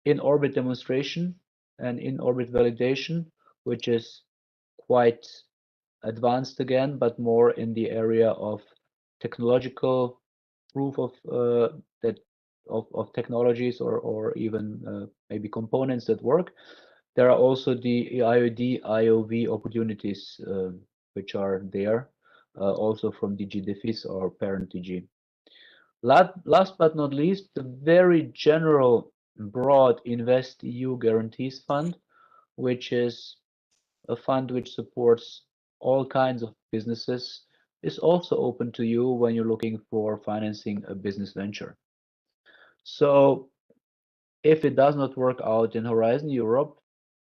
in-orbit demonstration and in-orbit validation, which is quite advanced again, but more in the area of technological proof of technologies or even maybe components that work. There are also the IOD, IOV opportunities which are there, also from DG DEFIS or parent DG. Last but not least, the very general broad Invest EU Guarantees Fund, which is a fund which supports all kinds of businesses, is also open to you when you're looking for financing a business venture. So if it does not work out in Horizon Europe,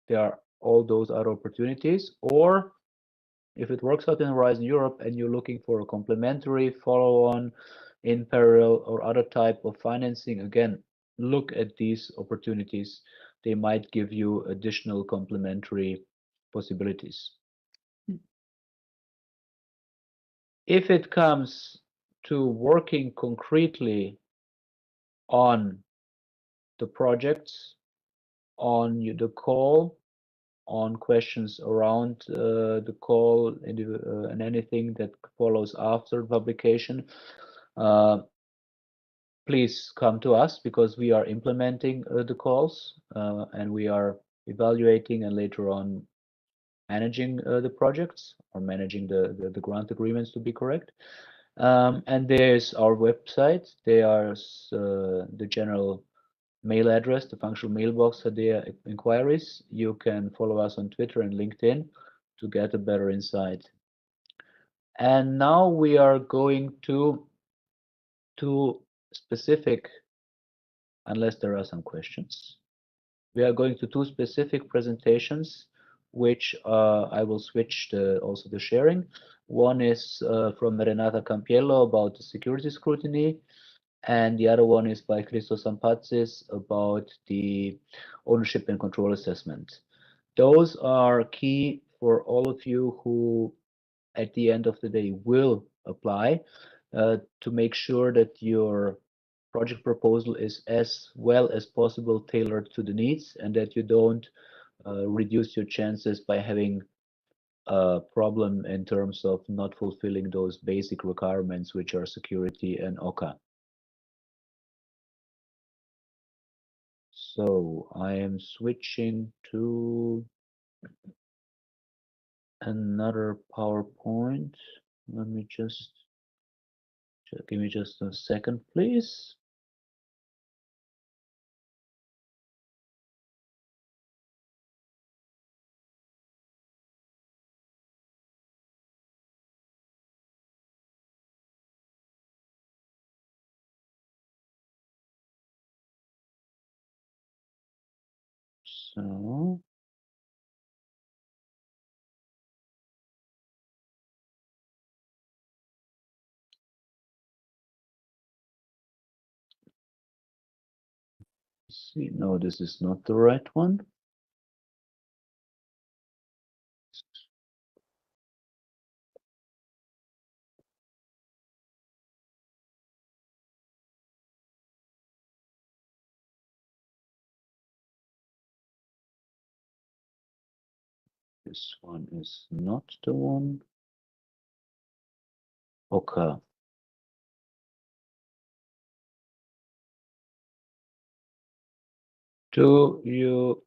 there are all those other opportunities. Or if it works out in Horizon Europe and you're looking for a complementary follow-on in parallel or other type of financing, again, look at these opportunities. They might give you additional complementary possibilities. If it comes to working concretely on the projects, on the call, on questions around the call and anything that follows after publication, please come to us, because we are implementing the calls and we are evaluating and later on managing the projects or managing the grant agreements, to be correct. And there's our website. There's the general mail address, the functional mailbox for the inquiries. You can follow us on Twitter and LinkedIn to get a better insight. And now we are going to specific, unless there are some questions. We are going to two specific presentations, which I will switch also the sharing. One is from Renata Campiello about the security scrutiny, and the other one is by Christos Ampatsis about the ownership and control assessment. Those are key for all of you who, at the end of the day, will apply to make sure that your project proposal is as well as possible tailored to the needs, and that you don't reduce your chances by having a problem in terms of not fulfilling those basic requirements, which are security and OCA. So I am switching to another PowerPoint. Let me just give me just a second, please. So let's see, no, this is not the right one. This one is not the one. Okay. Do you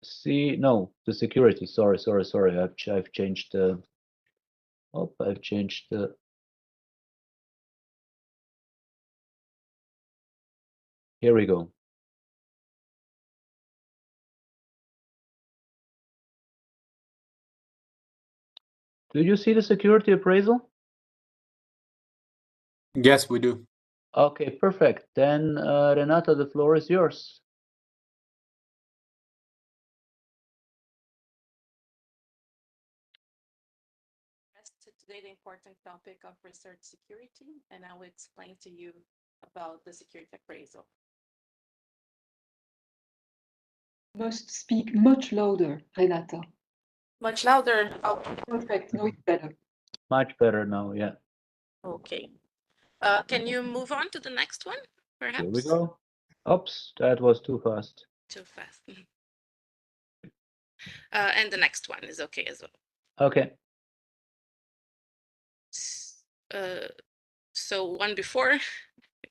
see? No, the security. Sorry. I've changed the. Oh, I've changed the. Here we go. Do you see the security appraisal? Yes, we do. Okay, perfect. Then, Renata, the floor is yours. Today the important topic of research security, and I will explain to you about the security appraisal. Must speak much louder, Renata. Much louder. Oh, Perfect. No, it's better. Much better now, yeah. okay. Can you move on to the next one, perhaps? Here we go. Oops, that was too fast. Too fast. And the next one is okay as well. Okay. So one before, I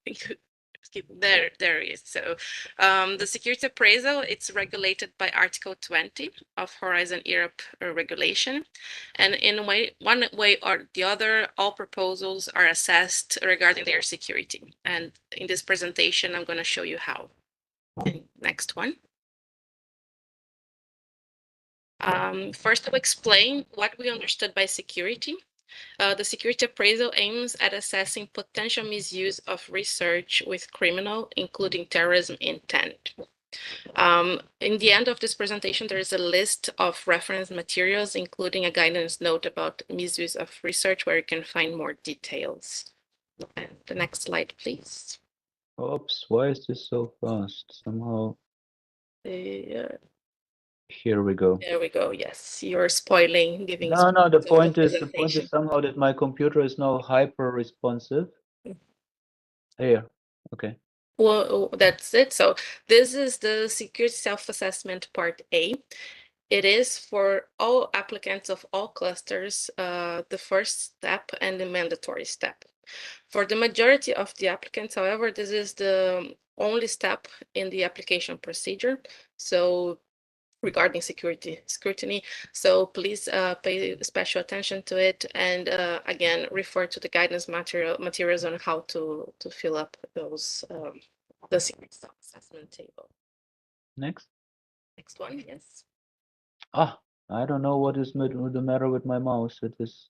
think there it is. So the security appraisal, it's regulated by Article 20 of Horizon Europe regulation. And in one way or the other, all proposals are assessed regarding their security. And in this presentation, I'm going to show you how. Okay, next one. First, I'll explain what we understood by security. The security appraisal aims at assessing potential misuse of research with criminal, including terrorism intent. In the end of this presentation, there is a list of reference materials, including a guidance note about misuse of research, where you can find more details. And the next slide, please. Oops, why is this so fast? Somehow. Here we go. There we go. Yes, you're spoiling, giving. No, the point is somehow that my computer is now hyper responsive. Here, okay. Well, that's it. So this is the security self-assessment part A. It is for all applicants of all clusters, the first step and the mandatory step. For the majority of the applicants, however, this is the only step in the application procedure. So regarding security scrutiny. So please pay special attention to it, and again, refer to the guidance materials on how to fill up those the security self-assessment table. Next. Next one, yes. I don't know what is the matter with my mouse. It is.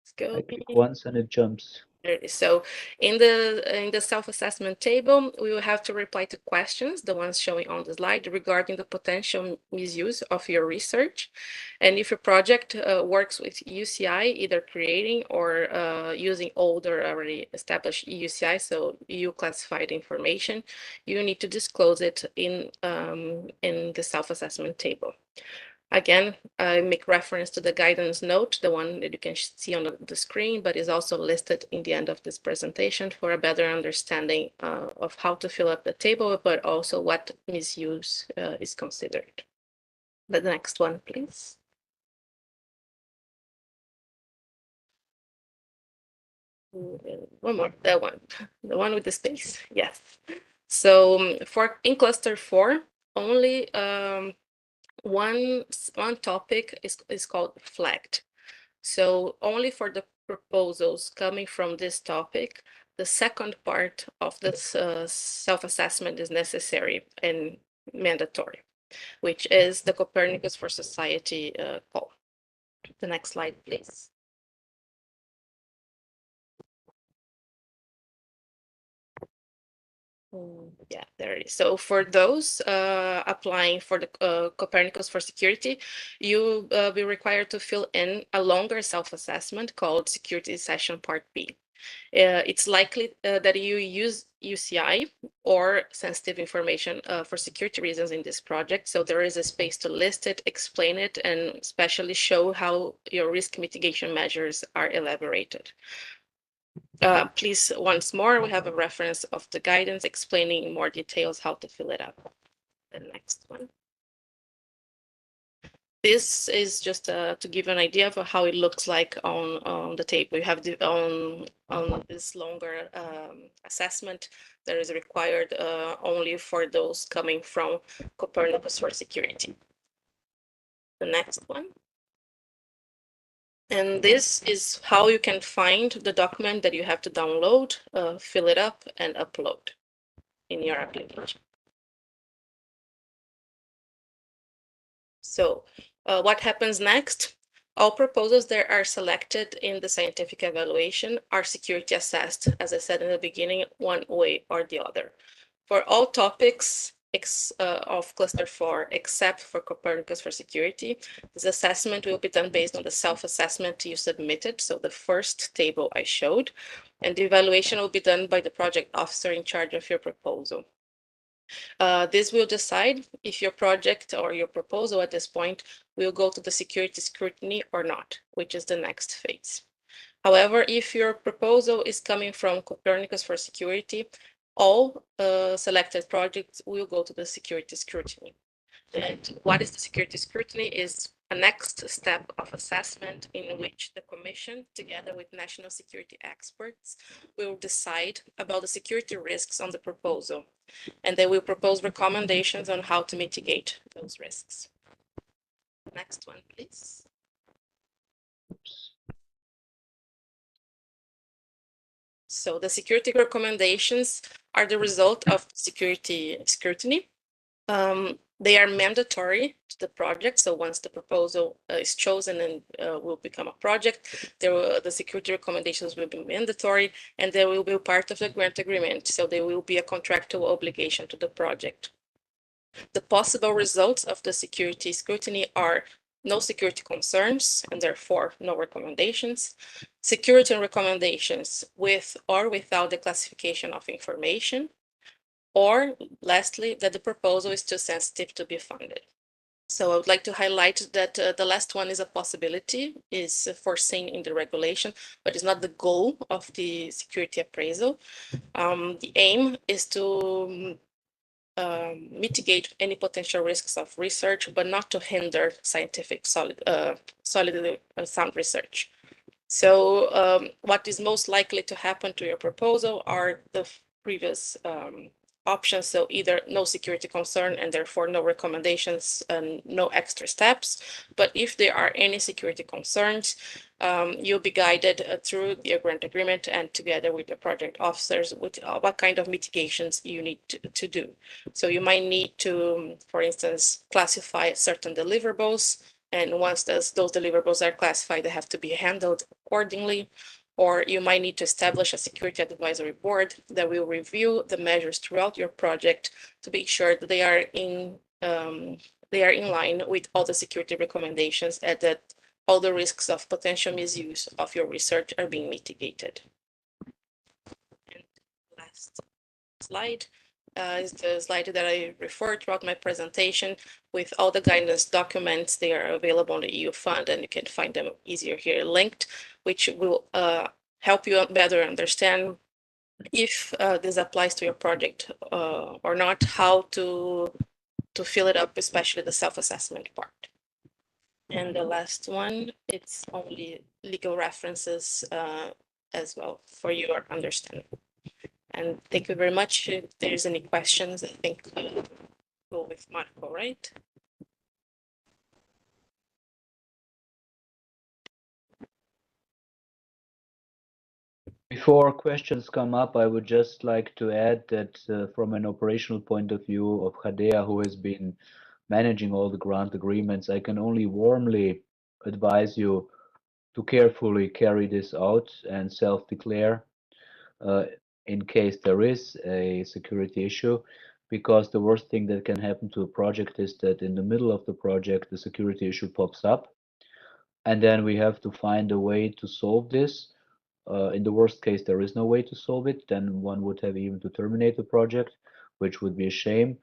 Let's go. I click once and it jumps. So in the self-assessment table, we will have to reply to questions, the ones showing on the slide, regarding the potential misuse of your research. And if your project works with UCI, either creating or using older already established UCI, so EU classified information, you need to disclose it in the self-assessment table. Again, I make reference to the guidance note, the one that you can see on the screen, but is also listed in the end of this presentation for a better understanding of how to fill up the table, but also what misuse is considered. The next one, please. One more, that one, the one with the space, yes. So for in cluster 4, only one topic is called flagged. So only for the proposals coming from this topic, the second part of this self-assessment is necessary and mandatory, which is the Copernicus for Society call. The next slide, please. Yeah, there it is. So for those applying for the Copernicus for Security, you will be required to fill in a longer self-assessment called Security Session Part B. It's likely that you use UCI or sensitive information for security reasons in this project. So there is a space to list it, explain it, and especially show how your risk mitigation measures are elaborated. Please, once more, we have a reference of the guidance explaining in more details how to fill it up. The next one. This is just to give an idea of how it looks like on the table. You have on this longer assessment that is required only for those coming from Copernicus for Security. The next one. And this is how you can find the document that you have to download, fill it up, and upload in your application. So what happens next? All proposals that are selected in the scientific evaluation are security assessed, as I said in the beginning, one way or the other. For all topics of cluster 4, except for Copernicus for Security, this assessment will be done based on the self-assessment you submitted, so the first table I showed, and the evaluation will be done by the project officer in charge of your proposal. This will decide if your project or your proposal at this point will go to the security scrutiny or not, which is the next phase. However, if your proposal is coming from Copernicus for Security, all selected projects will go to the security scrutiny. And what is the security scrutiny is a next step of assessment in which the Commission, together with national security experts, will decide about the security risks on the proposal. And they will propose recommendations on how to mitigate those risks. Next one, please. So the security recommendations are the result of security scrutiny. They are mandatory to the project. So once the proposal is chosen and will become a project, the security recommendations will be mandatory and they will be part of the grant agreement. So they will be a contractual obligation to the project. The possible results of the security scrutiny are no security concerns and therefore no recommendations, security recommendations with or without the classification of information, or lastly, that the proposal is too sensitive to be funded. So I would like to highlight that the last one is a possibility, is foreseen in the regulation, but is not the goal of the security appraisal. The aim is to mitigate any potential risks of research, but not to hinder scientific sound research. So what is most likely to happen to your proposal are the previous options. So either no security concern and therefore no recommendations and no extra steps. But if there are any security concerns, you'll be guided through the grant agreement and together with the project officers with what kind of mitigations you need to do. So you might need to, for instance, classify certain deliverables. And once those deliverables are classified, they have to be handled accordingly. Or you might need to establish a security advisory board that will review the measures throughout your project to be sure that they are in line with all the security recommendations and that all the risks of potential misuse of your research are being mitigated. And last slide is the slide that I referred throughout my presentation with all the guidance documents. They are available on the EU fund and you can find them easier here linked, which will help you better understand if this applies to your project or not, how to fill it up, especially the self-assessment part. And the last one, it's only legal references as well for your understanding. And thank you very much. If there's any questions, I think we'll go with Marco, right? Before questions come up, I would just like to add that from an operational point of view of Hadea, who has been managing all the grant agreements, I can only warmly advise you to carefully carry this out and self-declare in case there is a security issue, because the worst thing that can happen to a project is that in the middle of the project, the security issue pops up, and then we have to find a way to solve this. In the worst case, there is no way to solve it, then one would have even to terminate the project, which would be a shame.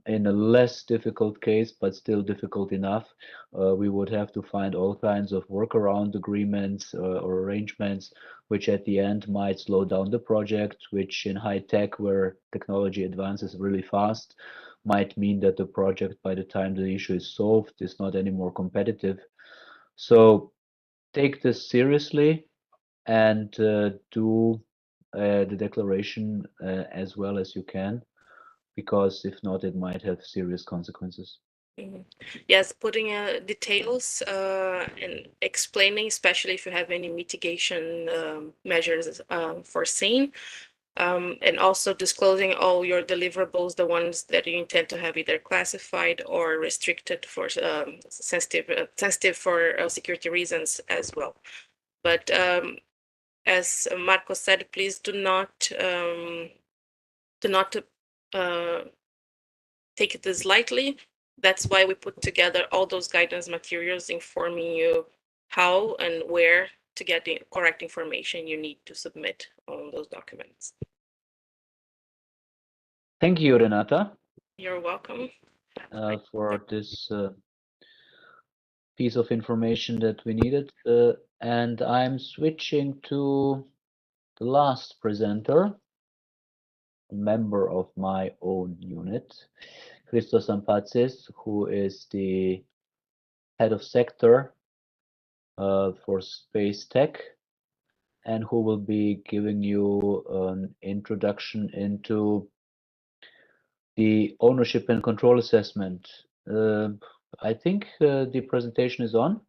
In a less difficult case, but still difficult enough, we would have to find all kinds of workaround agreements or arrangements, which at the end might slow down the project, which in high tech, where technology advances really fast, might mean that the project, by the time the issue is solved, is not anymore competitive. So take this seriously and do the declaration as well as you can, because if not, it might have serious consequences. Mm-hmm. Yes, putting details and explaining, especially if you have any mitigation measures foreseen, and also disclosing all your deliverables, the ones that you intend to have either classified or restricted for sensitive for security reasons as well. But as Marco said, please do not take this lightly. That's why we put together all those guidance materials informing you how and where to get the correct information you need to submit on those documents. Thank you, Renata. You're welcome. For this piece of information that we needed. And I'm switching to the last presenter, a member of my own unit, Christos Ampatsis, who is the head of sector for space tech, and who will be giving you an introduction into the ownership and control assessment. I think the presentation is on.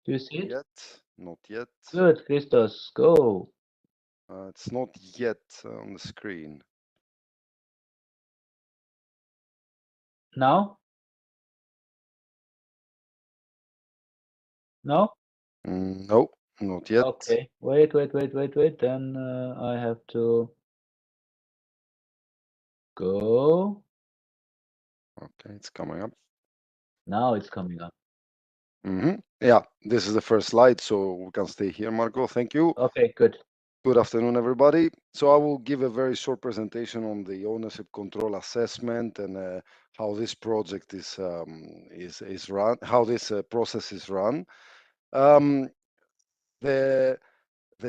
Do you see it? Not yet. Good, Christos, go. It's not yet on the screen. Now? No? No, not yet. Okay, wait. Then I have to go. Okay, it's coming up. Now it's coming up. Yeah, this is the first slide, so we can stay here, Marco. Thank you. Okay, good. Good afternoon, everybody. So I will give a very short presentation on the ownership control assessment and how this project is run, how this process is run. The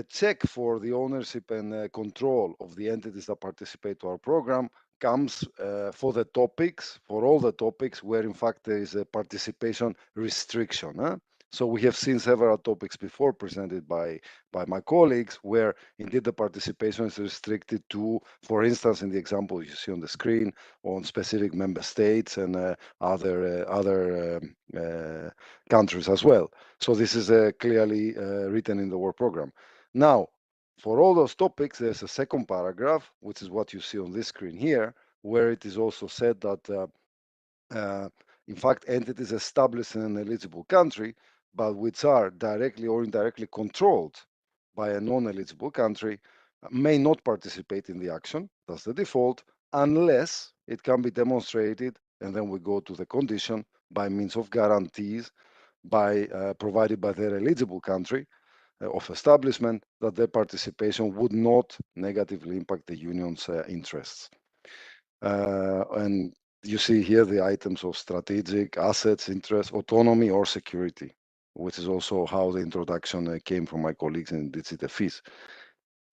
check for the ownership and control of the entities that participate to our program comes for all the topics where in fact there is a participation restriction. So we have seen several topics before presented by my colleagues where indeed the participation is restricted to, for instance, in the example you see on the screen, on specific member states and other countries as well. So this is clearly written in the work program. Now, for all those topics, there's a second paragraph, which is what you see on this screen here, where it is also said that in fact, entities established in an eligible country, but which are directly or indirectly controlled by a non-eligible country, may not participate in the action. That's the default, unless it can be demonstrated, and then we go to the condition, by means of guarantees provided by their eligible country of establishment, that their participation would not negatively impact the union's interests. And you see here the items of strategic, assets, interest, autonomy, or security, which is also how the introduction came from my colleagues in DigiDefis.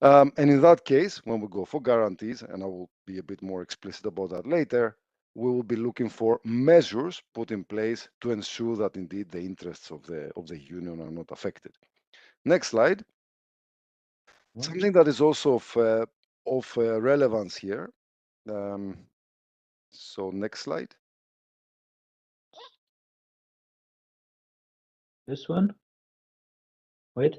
And in that case, when we go for guarantees, and I will be a bit more explicit about that later, we will be looking for measures put in place to ensure that indeed the interests of the union are not affected. Next slide. Something that is also of relevance here. So next slide. This one. Wait.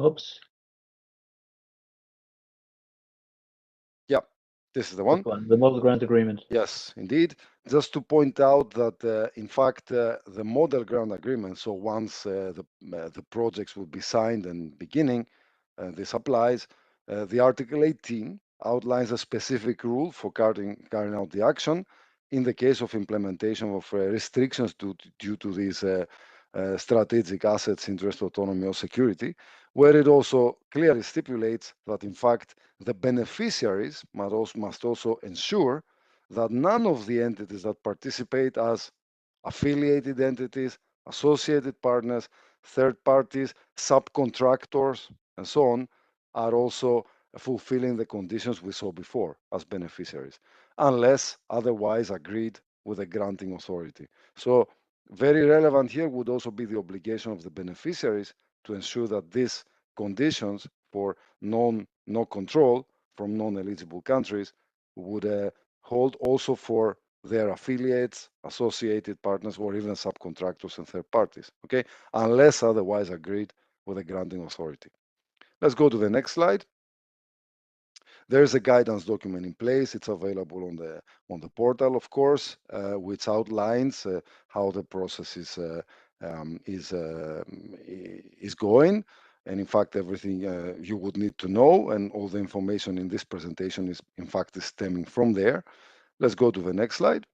Oops. Yeah, this is the one. This one, the model grant agreement. Yes, indeed. Just to point out that, in fact, the model grant agreement, so once the projects will be signed and beginning, this applies. The Article 18 outlines a specific rule for carrying out the action in the case of implementation of restrictions due to these strategic assets, interest, autonomy, or security, where it also clearly stipulates that, in fact, the beneficiaries must also ensure that none of the entities that participate as affiliated entities, associated partners, third parties, subcontractors, and so on, are also fulfilling the conditions we saw before as beneficiaries, unless otherwise agreed with the granting authority. So very relevant here would also be the obligation of the beneficiaries to ensure that these conditions for no control from non-eligible countries would hold also for their affiliates, associated partners, or even subcontractors and third parties, okay, unless otherwise agreed with the granting authority. Let's go to the next slide. There's a guidance document in place. It's available on the portal, of course, which outlines how the process is going. And in fact, everything you would need to know, and all the information in this presentation is, in fact, stemming from there. Let's go to the next slide.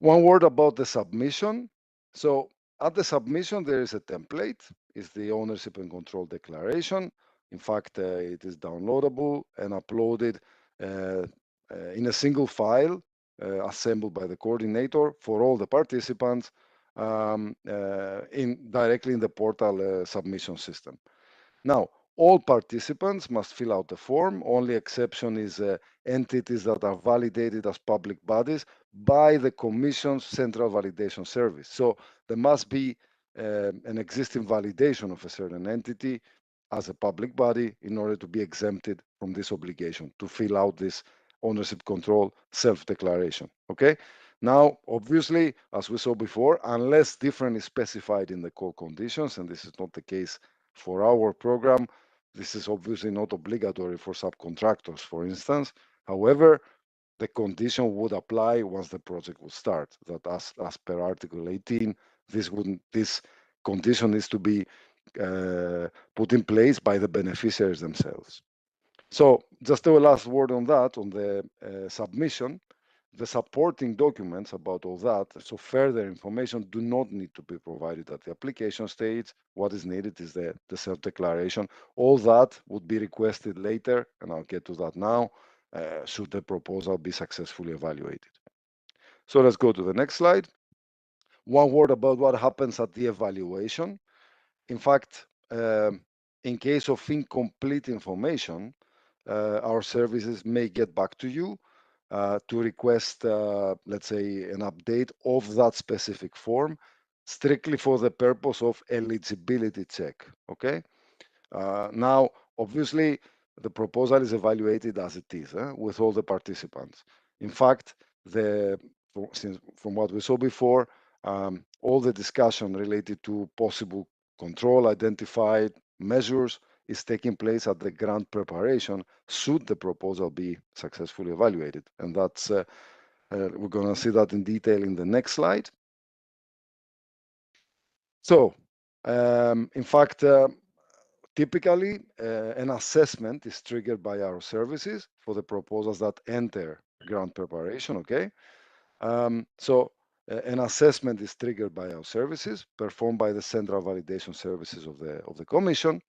One word about the submission. So at the submission, there is a template. It's the ownership and control declaration. In fact, it is downloadable and uploaded in a single file assembled by the coordinator for all the participants directly in the portal submission system. Now, all participants must fill out the form. Only exception is entities that are validated as public bodies by the Commission's Central Validation Service. So there must be an existing validation of a certain entity as a public body in order to be exempted from this obligation to fill out this ownership control self-declaration. Okay. Now, obviously, as we saw before, unless differently specified in the core conditions, and this is not the case for our program, this is obviously not obligatory for subcontractors, for instance. However, the condition would apply once the project would start, that as per Article 18, this condition is to be put in place by the beneficiaries themselves. So just a last word on that, on the submission. The supporting documents about all that, so further information, do not need to be provided at the application stage. What is needed is the self-declaration. All that would be requested later, and I'll get to that now, should the proposal be successfully evaluated. So let's go to the next slide. One word about what happens at the evaluation. In fact, in case of incomplete information, our services may get back to you to request, let's say, an update of that specific form, strictly for the purpose of eligibility check. Okay. Now, obviously, the proposal is evaluated as it is with all the participants. In fact, from what we saw before, all the discussion related to possible control identified measures is taking place at the grant preparation should the proposal be successfully evaluated. And that's we're going to see that in detail in the next slide. So, in fact, typically, an assessment is triggered by our services for the proposals that enter grant preparation, okay? So an assessment is triggered by our services, performed by the central validation services of the Commission.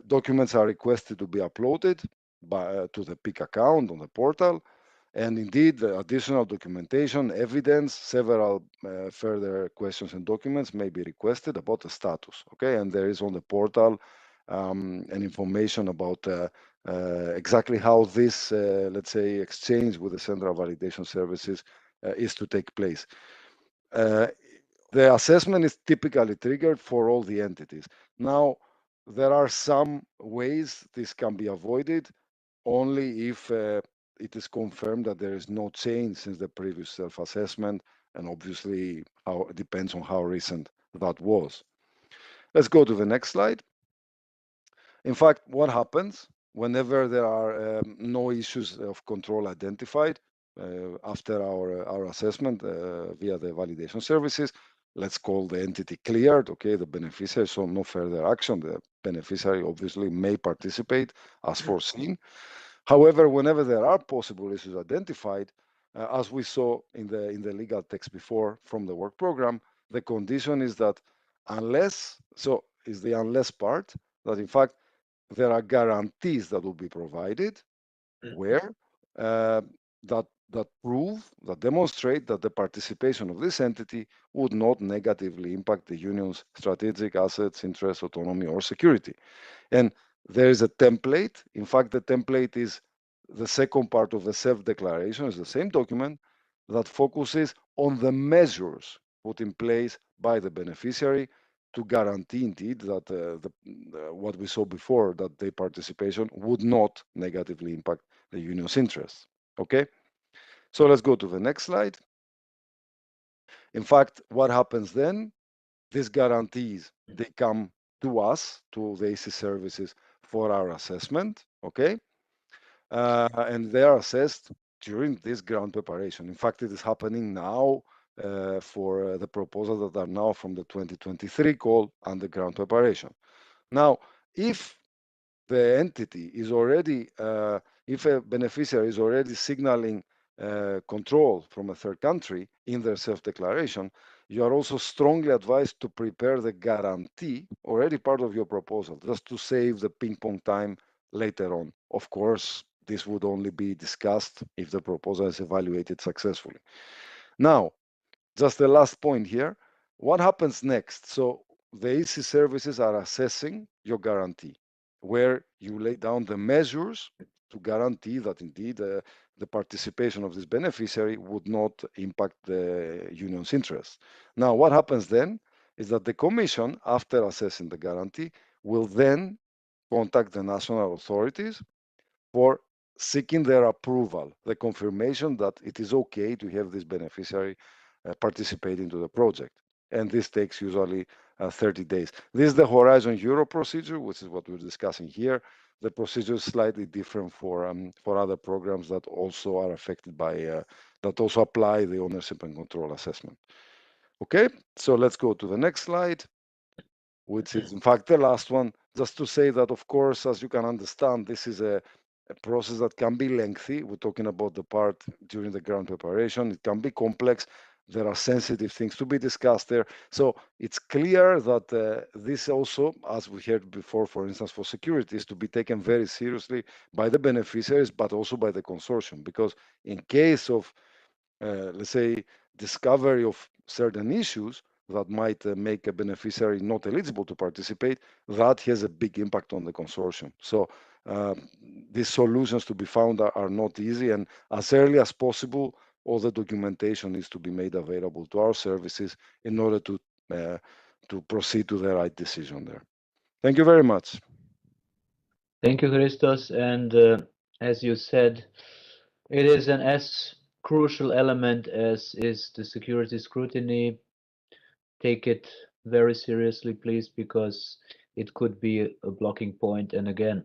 Documents are requested to be uploaded to the PIC account on the portal. And indeed, the additional documentation, evidence, several further questions and documents may be requested about the status, okay? And there is on the portal an information about exactly how this, let's say, exchange with the central validation services is to take place. The assessment is typically triggered for all the entities. Now, there are some ways this can be avoided only if it is confirmed that there is no change since the previous self-assessment, and obviously it depends on how recent that was. Let's go to the next slide. In fact, what happens whenever there are no issues of control identified after our assessment via the validation services? Let's call the entity cleared, okay, the beneficiary, so no further action. The beneficiary obviously may participate as foreseen. However, whenever there are possible issues identified, as we saw in the legal text before from the work program, the condition is that unless, so is the unless part, that in fact there are guarantees that will be provided where that prove, that demonstrate that the participation of this entity would not negatively impact the union's strategic assets, interests, autonomy, or security. And there is a template. In fact, the template is the second part of the self-declaration, is the same document that focuses on the measures put in place by the beneficiary to guarantee indeed that what we saw before, that their participation would not negatively impact the union's interests. Okay, so let's go to the next slide. In fact, what happens then? These guarantees, they come to us, to the AC services for our assessment, okay? And they are assessed during this grant preparation. In fact, it is happening now for the proposals that are now from the 2023 call under grant preparation. Now, if the entity is already, if a beneficiary is already signaling control from a third country in their self-declaration, you are also strongly advised to prepare the guarantee, already part of your proposal, just to save the ping pong time later on. Of course, this would only be discussed if the proposal is evaluated successfully. Now, just the last point here, what happens next? So the AC services are assessing your guarantee, where you lay down the measures to guarantee that indeed the participation of this beneficiary would not impact the union's interests. Now, what happens then is that the Commission, after assessing the guarantee, will then contact the national authorities for seeking their approval, the confirmation that it is okay to have this beneficiary participate into the project. And this takes usually 30 days. This is the Horizon Euro procedure, which is what we're discussing here. The procedure is slightly different for other programs that also are affected by, that also apply the ownership and control assessment. Okay, so let's go to the next slide, which is in fact the last one, just to say that, of course, as you can understand, this is a process that can be lengthy. We're talking about the part during the grant preparation. It can be complex. There are sensitive things to be discussed there. So it's clear that this also, as we heard before, for instance, for security, is to be taken very seriously by the beneficiaries, but also by the consortium. Because in case of, let's say, discovery of certain issues, that might make a beneficiary not eligible to participate, that has a big impact on the consortium. So these solutions to be found are not easy, and as early as possible, all the documentation needs to be made available to our services in order to proceed to the right decision there. Thank you very much. Thank you, Christos. And as you said, it is an as crucial element as is the security scrutiny. Take it very seriously, please, because it could be a blocking point. And again,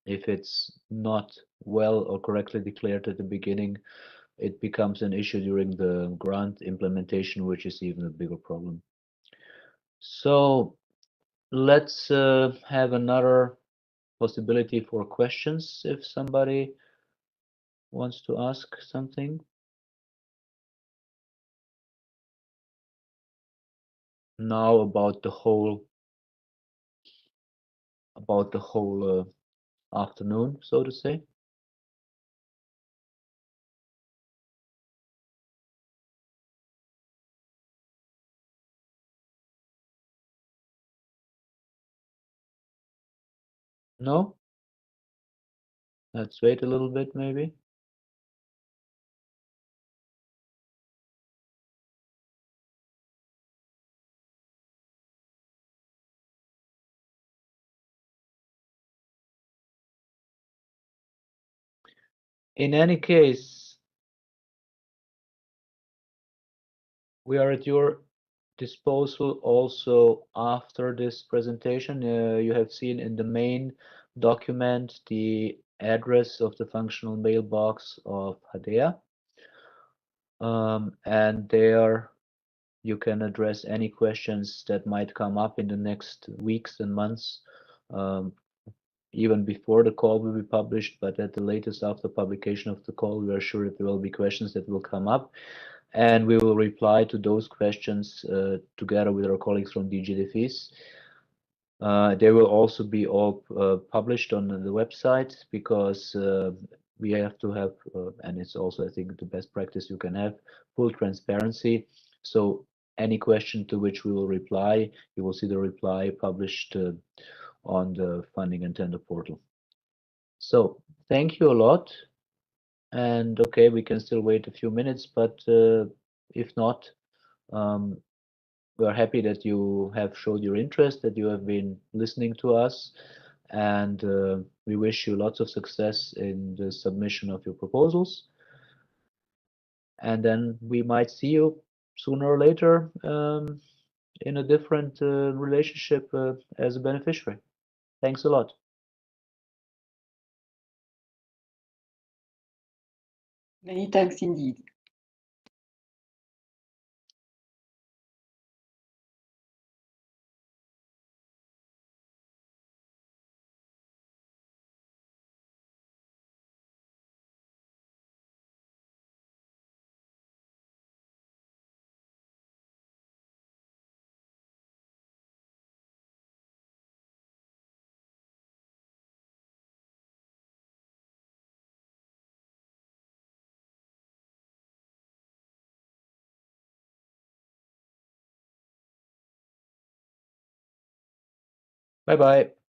if it's not well or correctly declared at the beginning, it becomes an issue during the grant implementation, which is even a bigger problem. So let's have another possibility for questions if somebody wants to ask something. Now about the whole afternoon, so to say. No? Let's wait a little bit, maybe. In any case, we are at your disposal also after this presentation. You have seen in the main document the address of the functional mailbox of Hadea. And there you can address any questions that might come up in the next weeks and months, even before the call will be published, but at the latest after publication of the call, we are sure that there will be questions that will come up, and we will reply to those questions together with our colleagues from DG Defis. They will also be all published on the website, because we have to have, and it's also, I think, the best practice you can have, full transparency. So any question to which we will reply, you will see the reply published on the funding and tender portal. So thank you a lot. And okay, we can still wait a few minutes, but if not, we are happy that you have showed your interest, that you have been listening to us, and we wish you lots of success in the submission of your proposals. And then we might see you sooner or later in a different relationship as a beneficiary. Thanks a lot. Many thanks indeed. Bye-bye.